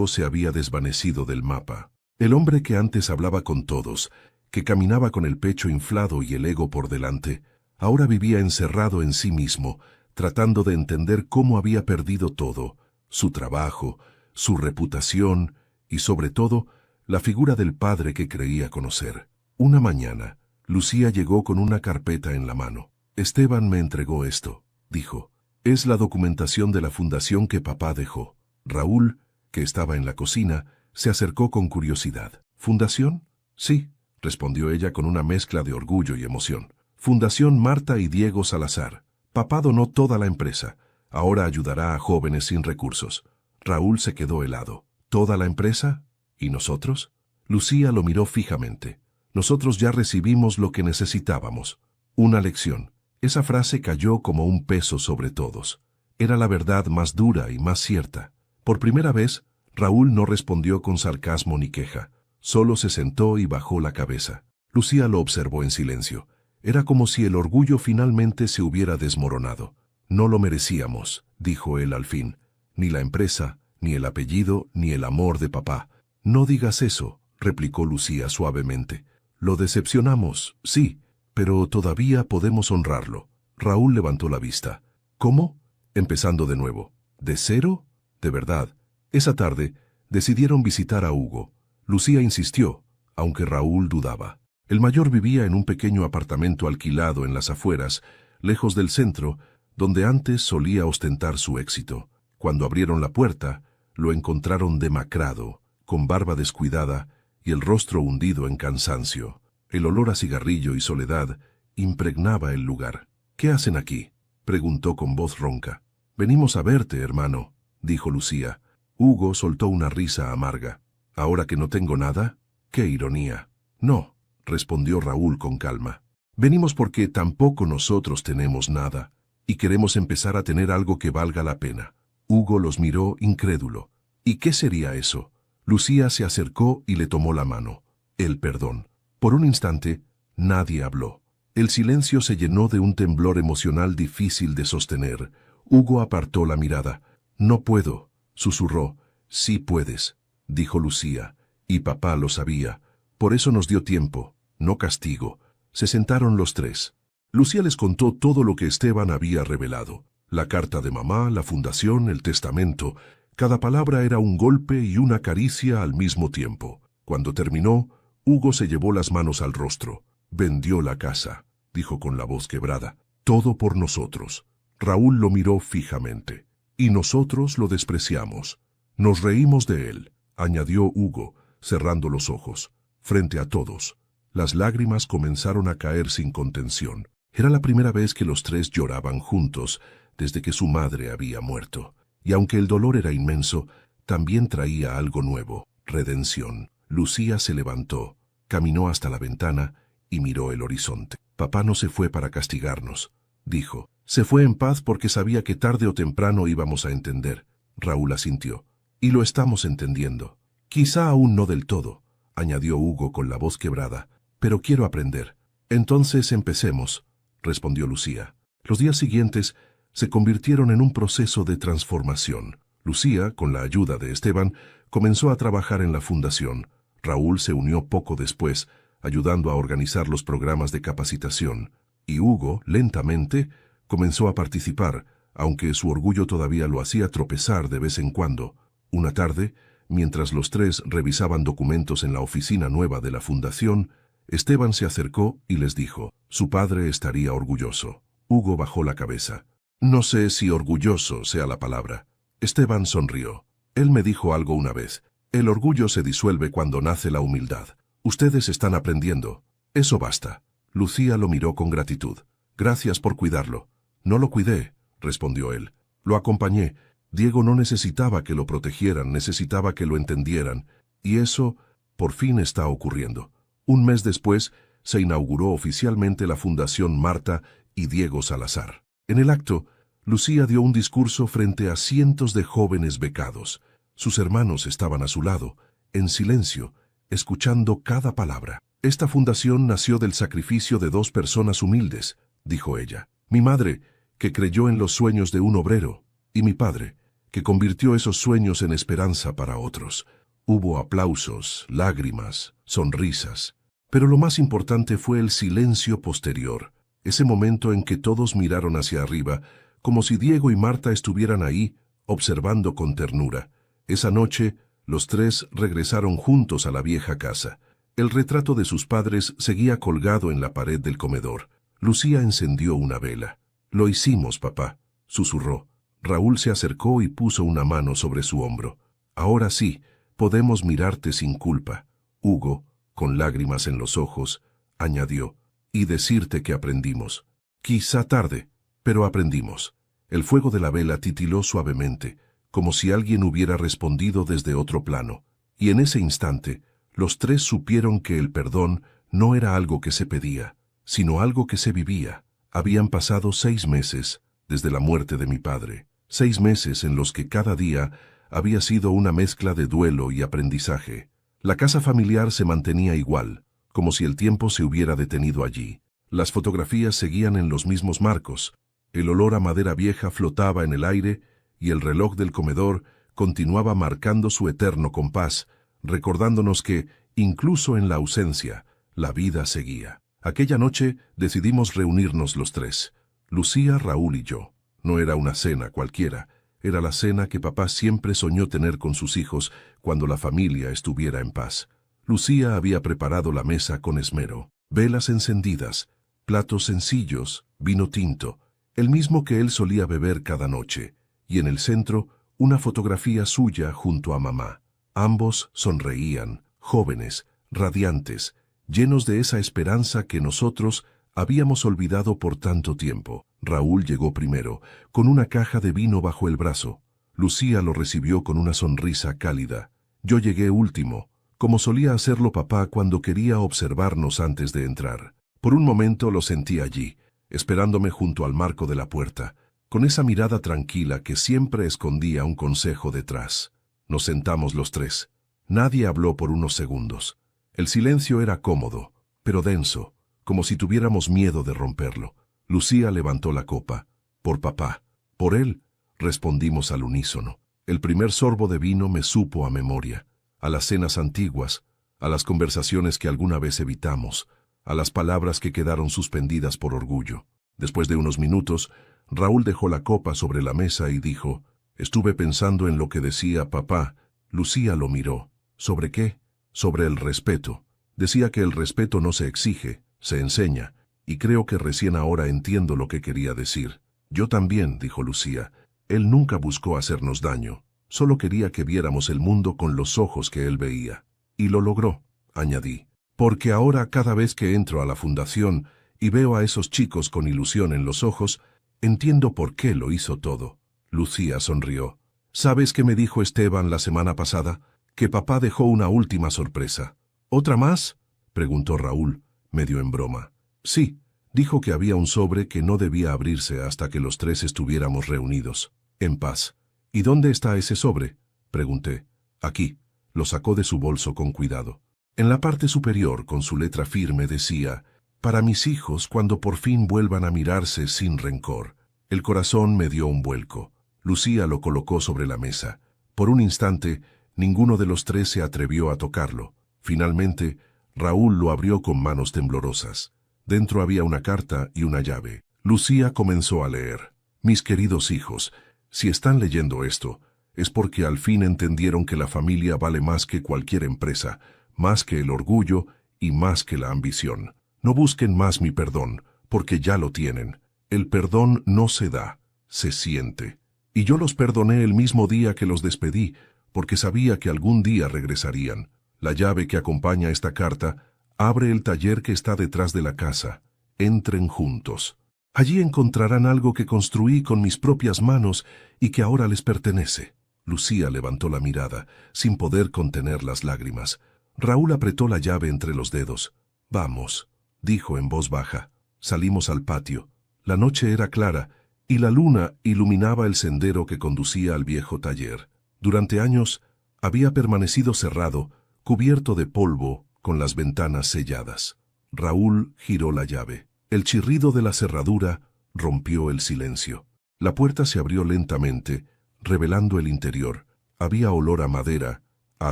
se había desvanecido del mapa. El hombre que antes hablaba con todos, que caminaba con el pecho inflado y el ego por delante, ahora vivía encerrado en sí mismo, tratando de entender cómo había perdido todo: su trabajo, su reputación y, sobre todo, la figura del padre que creía conocer. Una mañana, Lucía llegó con una carpeta en la mano. Esteban me entregó esto, dijo. Es la documentación de la fundación que papá dejó. Raúl, que estaba en la cocina, se acercó con curiosidad. ¿Fundación? Sí, respondió ella con una mezcla de orgullo y emoción. Fundación Marta y Diego Salazar. Papá donó toda la empresa. Ahora ayudará a jóvenes sin recursos. Raúl se quedó helado. ¿Toda la empresa? ¿Y nosotros? Lucía lo miró fijamente. Nosotros ya recibimos lo que necesitábamos. Una lección. Esa frase cayó como un peso sobre todos. Era la verdad más dura y más cierta. Por primera vez, Raúl no respondió con sarcasmo ni queja. Solo se sentó y bajó la cabeza. Lucía lo observó en silencio. Era como si el orgullo finalmente se hubiera desmoronado. No lo merecíamos, dijo él al fin. Ni la empresa, ni el apellido, ni el amor de papá. No digas eso, replicó Lucía suavemente. Lo decepcionamos, sí, pero todavía podemos honrarlo. Raúl levantó la vista. ¿Cómo? Empezando de nuevo. ¿De cero? De verdad. Esa tarde decidieron visitar a Hugo. Lucía insistió, aunque Raúl dudaba. El mayor vivía en un pequeño apartamento alquilado en las afueras, lejos del centro, donde antes solía ostentar su éxito. Cuando abrieron la puerta, lo encontraron demacrado, con barba descuidada y el rostro hundido en cansancio. El olor a cigarrillo y soledad impregnaba el lugar. «¿Qué hacen aquí?», preguntó con voz ronca. «Venimos a verte, hermano», dijo Lucía. Hugo soltó una risa amarga. «¿Ahora que no tengo nada? ¡Qué ironía!». «No», respondió Raúl con calma. «Venimos porque tampoco nosotros tenemos nada, y queremos empezar a tener algo que valga la pena». Hugo los miró incrédulo. «¿Y qué sería eso?». Lucía se acercó y le tomó la mano. «El perdón». Por un instante, nadie habló. El silencio se llenó de un temblor emocional difícil de sostener. Hugo apartó la mirada. «No puedo», susurró. «Sí puedes», dijo Lucía. «Y papá lo sabía. Por eso nos dio tiempo, no castigo». Se sentaron los tres. Lucía les contó todo lo que Esteban había revelado. La carta de mamá, la fundación, el testamento. Cada palabra era un golpe y una caricia al mismo tiempo. Cuando terminó, Hugo se llevó las manos al rostro. «Vendió la casa», dijo con la voz quebrada. «Todo por nosotros». Raúl lo miró fijamente. «Y nosotros lo despreciamos. Nos reímos de él», añadió Hugo, cerrando los ojos. Frente a todos. Las lágrimas comenzaron a caer sin contención. Era la primera vez que los tres lloraban juntos desde que su madre había muerto. Y aunque el dolor era inmenso, también traía algo nuevo, redención. Lucía se levantó, caminó hasta la ventana y miró el horizonte. «Papá no se fue para castigarnos», dijo. «Se fue en paz porque sabía que tarde o temprano íbamos a entender». Raúl asintió. «Y lo estamos entendiendo. Quizá aún no del todo», añadió Hugo con la voz quebrada. «Pero quiero aprender». «Entonces empecemos», respondió Lucía. Los días siguientes se convirtieron en un proceso de transformación. Lucía, con la ayuda de Esteban, comenzó a trabajar en la fundación. Raúl se unió poco después, ayudando a organizar los programas de capacitación. Y Hugo, lentamente, comenzó a participar, aunque su orgullo todavía lo hacía tropezar de vez en cuando. Una tarde, mientras los tres revisaban documentos en la oficina nueva de la fundación, Esteban se acercó y les dijo, «Su padre estaría orgulloso». Hugo bajó la cabeza. «No sé si orgulloso sea la palabra». Esteban sonrió. «Él me dijo algo una vez. El orgullo se disuelve cuando nace la humildad. Ustedes están aprendiendo. Eso basta». Lucía lo miró con gratitud. «Gracias por cuidarlo». «No lo cuidé», respondió él. «Lo acompañé. Diego no necesitaba que lo protegieran, necesitaba que lo entendieran. Y eso, por fin, está ocurriendo». Un mes después, se inauguró oficialmente la Fundación Marta y Diego Salazar. En el acto, Lucía dio un discurso frente a cientos de jóvenes becados. Sus hermanos estaban a su lado, en silencio, escuchando cada palabra. «Esta fundación nació del sacrificio de 2 personas humildes», dijo ella. «Mi madre, que creyó en los sueños de un obrero, y mi padre, que convirtió esos sueños en esperanza para otros». Hubo aplausos, lágrimas, sonrisas. Pero lo más importante fue el silencio posterior, ese momento en que todos miraron hacia arriba, como si Diego y Marta estuvieran ahí, observando con ternura. Esa noche, los tres regresaron juntos a la vieja casa. El retrato de sus padres seguía colgado en la pared del comedor. Lucía encendió una vela. «Lo hicimos, papá», susurró. Raúl se acercó y puso una mano sobre su hombro. «Ahora sí, podemos mirarte sin culpa». Hugo, con lágrimas en los ojos, añadió, «y decirte que aprendimos. Quizá tarde, pero aprendimos». El fuego de la vela titiló suavemente, como si alguien hubiera respondido desde otro plano. Y en ese instante, los tres supieron que el perdón no era algo que se pedía, sino algo que se vivía. Habían pasado 6 meses desde la muerte de mi padre, 6 meses en los que cada día había sido una mezcla de duelo y aprendizaje. La casa familiar se mantenía igual, como si el tiempo se hubiera detenido allí. Las fotografías seguían en los mismos marcos, el olor a madera vieja flotaba en el aire y el reloj del comedor continuaba marcando su eterno compás, recordándonos que, incluso en la ausencia, la vida seguía. Aquella noche decidimos reunirnos los tres, Lucía, Raúl y yo. No era una cena cualquiera, Era la cena que papá siempre soñó tener con sus hijos cuando la familia estuviera en paz. Lucía había preparado la mesa con esmero. Velas encendidas, platos sencillos, vino tinto, el mismo que él solía beber cada noche, y en el centro una fotografía suya junto a mamá. Ambos sonreían, jóvenes, radiantes, llenos de esa esperanza que nosotros habíamos olvidado por tanto tiempo. Raúl llegó primero, con una caja de vino bajo el brazo. Lucía lo recibió con una sonrisa cálida. Yo llegué último, como solía hacerlo papá cuando quería observarnos antes de entrar. Por un momento lo sentí allí, esperándome junto al marco de la puerta, con esa mirada tranquila que siempre escondía un consejo detrás. Nos sentamos los tres. Nadie habló por unos segundos. El silencio era cómodo, pero denso, como si tuviéramos miedo de romperlo. Lucía levantó la copa. Por papá. Por él, respondimos al unísono. El primer sorbo de vino me supo a memoria, a las cenas antiguas, a las conversaciones que alguna vez evitamos, a las palabras que quedaron suspendidas por orgullo. Después de unos minutos, Raúl dejó la copa sobre la mesa y dijo: «Estuve pensando en lo que decía papá». Lucía lo miró. ¿Sobre qué? Sobre el respeto. Decía que el respeto no se exige, se enseña, y creo que recién ahora entiendo lo que quería decir. Yo también, dijo Lucía. Él nunca buscó hacernos daño, solo quería que viéramos el mundo con los ojos que él veía. Y lo logró, añadí. Porque ahora cada vez que entro a la fundación y veo a esos chicos con ilusión en los ojos, entiendo por qué lo hizo todo. Lucía sonrió. ¿Sabes qué me dijo Esteban la semana pasada? Que papá dejó una última sorpresa. ¿Otra más?, preguntó Raúl, medio en broma. Sí, dijo que había un sobre que no debía abrirse hasta que los tres estuviéramos reunidos, en paz. ¿Y dónde está ese sobre?, pregunté. Aquí. Lo sacó de su bolso con cuidado. En la parte superior, con su letra firme, decía: «Para mis hijos cuando por fin vuelvan a mirarse sin rencor». El corazón me dio un vuelco. Lucía lo colocó sobre la mesa. Por un instante, ninguno de los tres se atrevió a tocarlo. Finalmente, Raúl lo abrió con manos temblorosas. Dentro había una carta y una llave. Lucía comenzó a leer. «Mis queridos hijos, si están leyendo esto, es porque al fin entendieron que la familia vale más que cualquier empresa, más que el orgullo y más que la ambición. No busquen más mi perdón, porque ya lo tienen. El perdón no se da, se siente. Y yo los perdoné el mismo día que los despedí, porque sabía que algún día regresarían. La llave que acompaña esta carta abre el taller que está detrás de la casa. Entren juntos. Allí encontrarán algo que construí con mis propias manos y que ahora les pertenece». Lucía levantó la mirada, sin poder contener las lágrimas. Raúl apretó la llave entre los dedos. «Vamos», dijo en voz baja. Salimos al patio. La noche era clara, y la luna iluminaba el sendero que conducía al viejo taller. Durante años había permanecido cerrado, cubierto de polvo, con las ventanas selladas. Raúl giró la llave. El chirrido de la cerradura rompió el silencio. La puerta se abrió lentamente, revelando el interior. Había olor a madera, a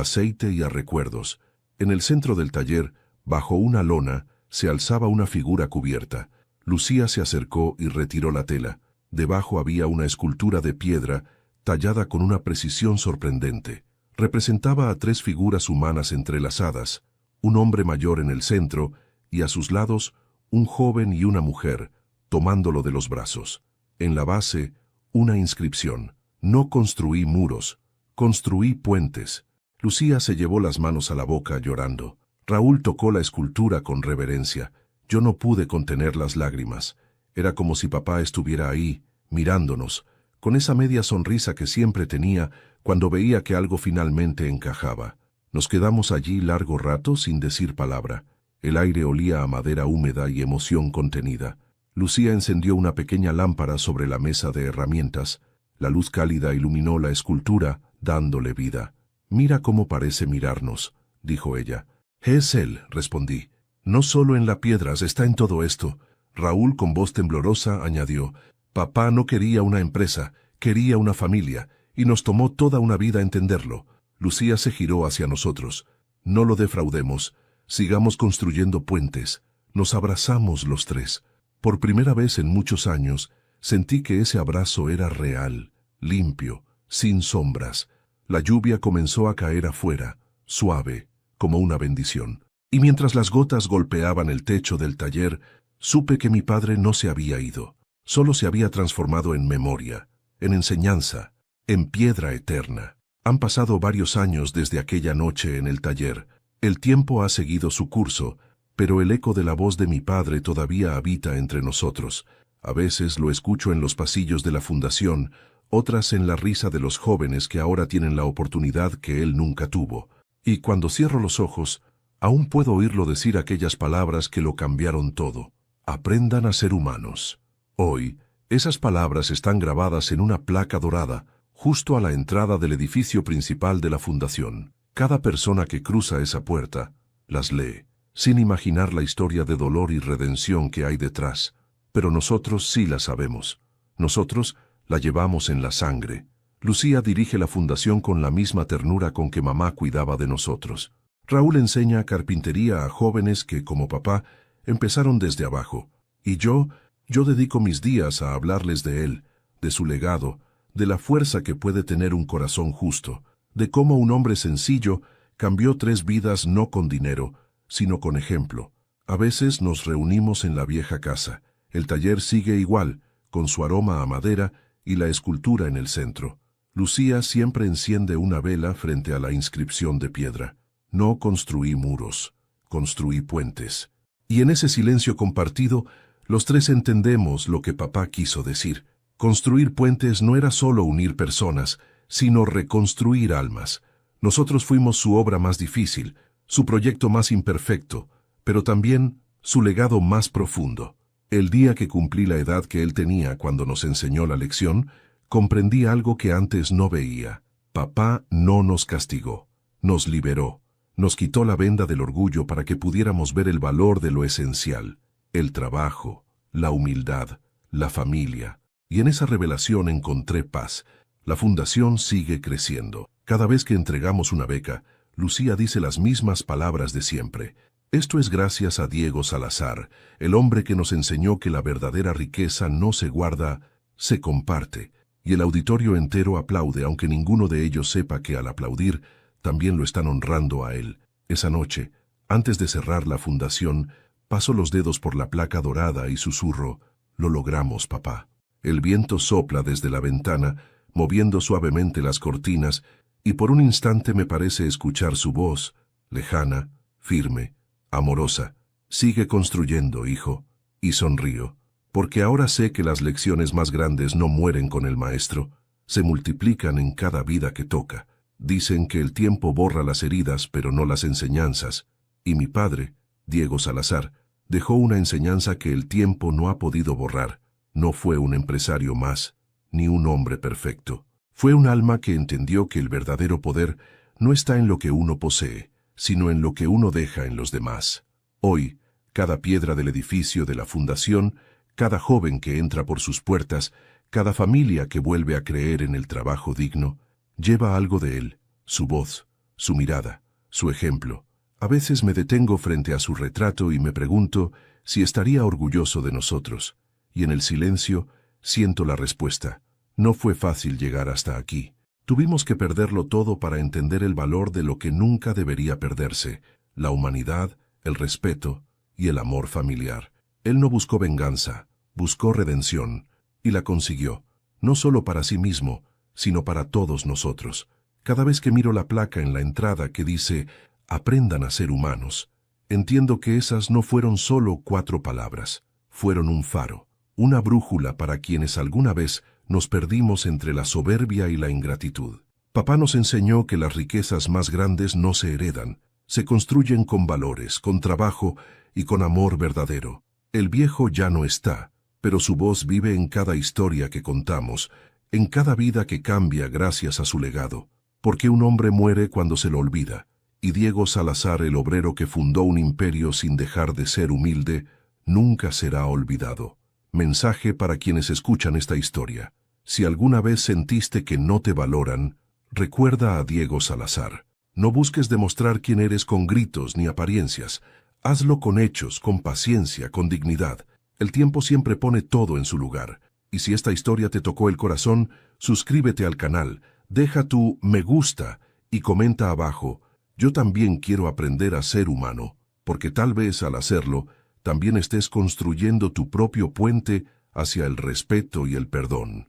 aceite y a recuerdos. En el centro del taller, bajo una lona, se alzaba una figura cubierta. Lucía se acercó y retiró la tela. Debajo había una escultura de piedra, tallada con una precisión sorprendente. Representaba a tres figuras humanas entrelazadas, un hombre mayor en el centro, y a sus lados, un joven y una mujer, tomándolo de los brazos. En la base, una inscripción: «No construí muros, construí puentes». Lucía se llevó las manos a la boca llorando. Raúl tocó la escultura con reverencia. Yo no pude contener las lágrimas. Era como si papá estuviera ahí, mirándonos, con esa media sonrisa que siempre tenía cuando veía que algo finalmente encajaba. Nos quedamos allí largo rato sin decir palabra. El aire olía a madera húmeda y emoción contenida. Lucía encendió una pequeña lámpara sobre la mesa de herramientas. La luz cálida iluminó la escultura, dándole vida. «Mira cómo parece mirarnos», dijo ella. «Es él», respondí. «No solo en la piedra, está en todo esto». Raúl, con voz temblorosa, añadió: «Papá no quería una empresa, quería una familia, y nos tomó toda una vida entenderlo». Lucía se giró hacia nosotros. «No lo defraudemos. Sigamos construyendo puentes». Nos abrazamos los tres. Por primera vez en muchos años, sentí que ese abrazo era real, limpio, sin sombras. La lluvia comenzó a caer afuera, suave, como una bendición. Y mientras las gotas golpeaban el techo del taller, supe que mi padre no se había ido. Solo se había transformado en memoria, en enseñanza, en piedra eterna. Han pasado varios años desde aquella noche en el taller. El tiempo ha seguido su curso, pero el eco de la voz de mi padre todavía habita entre nosotros. A veces lo escucho en los pasillos de la fundación, otras en la risa de los jóvenes que ahora tienen la oportunidad que él nunca tuvo. Y cuando cierro los ojos, aún puedo oírlo decir aquellas palabras que lo cambiaron todo. Aprendan a ser humanos. Hoy, esas palabras están grabadas en una placa dorada, justo a la entrada del edificio principal de la fundación. Cada persona que cruza esa puerta, las lee, sin imaginar la historia de dolor y redención que hay detrás. Pero nosotros sí la sabemos. Nosotros la llevamos en la sangre. Lucía dirige la fundación con la misma ternura con que mamá cuidaba de nosotros. Raúl enseña carpintería a jóvenes que, como papá, empezaron desde abajo. Y yo dedico mis días a hablarles de él, de su legado, de la fuerza que puede tener un corazón justo, de cómo un hombre sencillo cambió 3 vidas no con dinero, sino con ejemplo. A veces nos reunimos en la vieja casa. El taller sigue igual, con su aroma a madera y la escultura en el centro. Lucía siempre enciende una vela frente a la inscripción de piedra. No construí muros, construí puentes. Y en ese silencio compartido, los 3 entendemos lo que papá quiso decir. Construir puentes no era solo unir personas, sino reconstruir almas. Nosotros fuimos su obra más difícil, su proyecto más imperfecto, pero también su legado más profundo. El día que cumplí la edad que él tenía cuando nos enseñó la lección, comprendí algo que antes no veía. Papá no nos castigó, nos liberó, nos quitó la venda del orgullo para que pudiéramos ver el valor de lo esencial, el trabajo, la humildad, la familia. Y en esa revelación encontré paz. La fundación sigue creciendo. Cada vez que entregamos una beca, Lucía dice las mismas palabras de siempre. Esto es gracias a Diego Salazar, el hombre que nos enseñó que la verdadera riqueza no se guarda, se comparte. Y el auditorio entero aplaude, aunque ninguno de ellos sepa que al aplaudir, también lo están honrando a él. Esa noche, antes de cerrar la fundación, paso los dedos por la placa dorada y susurro, «Lo logramos, papá». El viento sopla desde la ventana, moviendo suavemente las cortinas, y por un instante me parece escuchar su voz, lejana, firme, amorosa. «Sigue construyendo, hijo». Y sonrío, porque ahora sé que las lecciones más grandes no mueren con el maestro, se multiplican en cada vida que toca. Dicen que el tiempo borra las heridas, pero no las enseñanzas. Y mi padre, Diego Salazar, dejó una enseñanza que el tiempo no ha podido borrar. No fue un empresario más, ni un hombre perfecto. Fue un alma que entendió que el verdadero poder no está en lo que uno posee, sino en lo que uno deja en los demás. Hoy, cada piedra del edificio de la fundación, cada joven que entra por sus puertas, cada familia que vuelve a creer en el trabajo digno, lleva algo de él, su voz, su mirada, su ejemplo. A veces me detengo frente a su retrato y me pregunto si estaría orgulloso de nosotros. Y en el silencio siento la respuesta. No fue fácil llegar hasta aquí. Tuvimos que perderlo todo para entender el valor de lo que nunca debería perderse, la humanidad, el respeto y el amor familiar. Él no buscó venganza, buscó redención, y la consiguió, no solo para sí mismo, sino para todos nosotros. Cada vez que miro la placa en la entrada que dice «Aprendan a ser humanos», entiendo que esas no fueron solo 4 palabras, fueron un faro, una brújula para quienes alguna vez nos perdimos entre la soberbia y la ingratitud. Papá nos enseñó que las riquezas más grandes no se heredan, se construyen con valores, con trabajo y con amor verdadero. El viejo ya no está, pero su voz vive en cada historia que contamos, en cada vida que cambia gracias a su legado. Porque un hombre muere cuando se lo olvida, y Diego Salazar, el obrero que fundó un imperio sin dejar de ser humilde, nunca será olvidado. Mensaje para quienes escuchan esta historia. Si alguna vez sentiste que no te valoran, recuerda a Diego Salazar. No busques demostrar quién eres con gritos ni apariencias. Hazlo con hechos, con paciencia, con dignidad. El tiempo siempre pone todo en su lugar. Y si esta historia te tocó el corazón, suscríbete al canal, Deja tu me gusta y comenta abajo, yo también quiero aprender a ser humano, porque tal vez al hacerlo, también estés construyendo tu propio puente hacia el respeto y el perdón.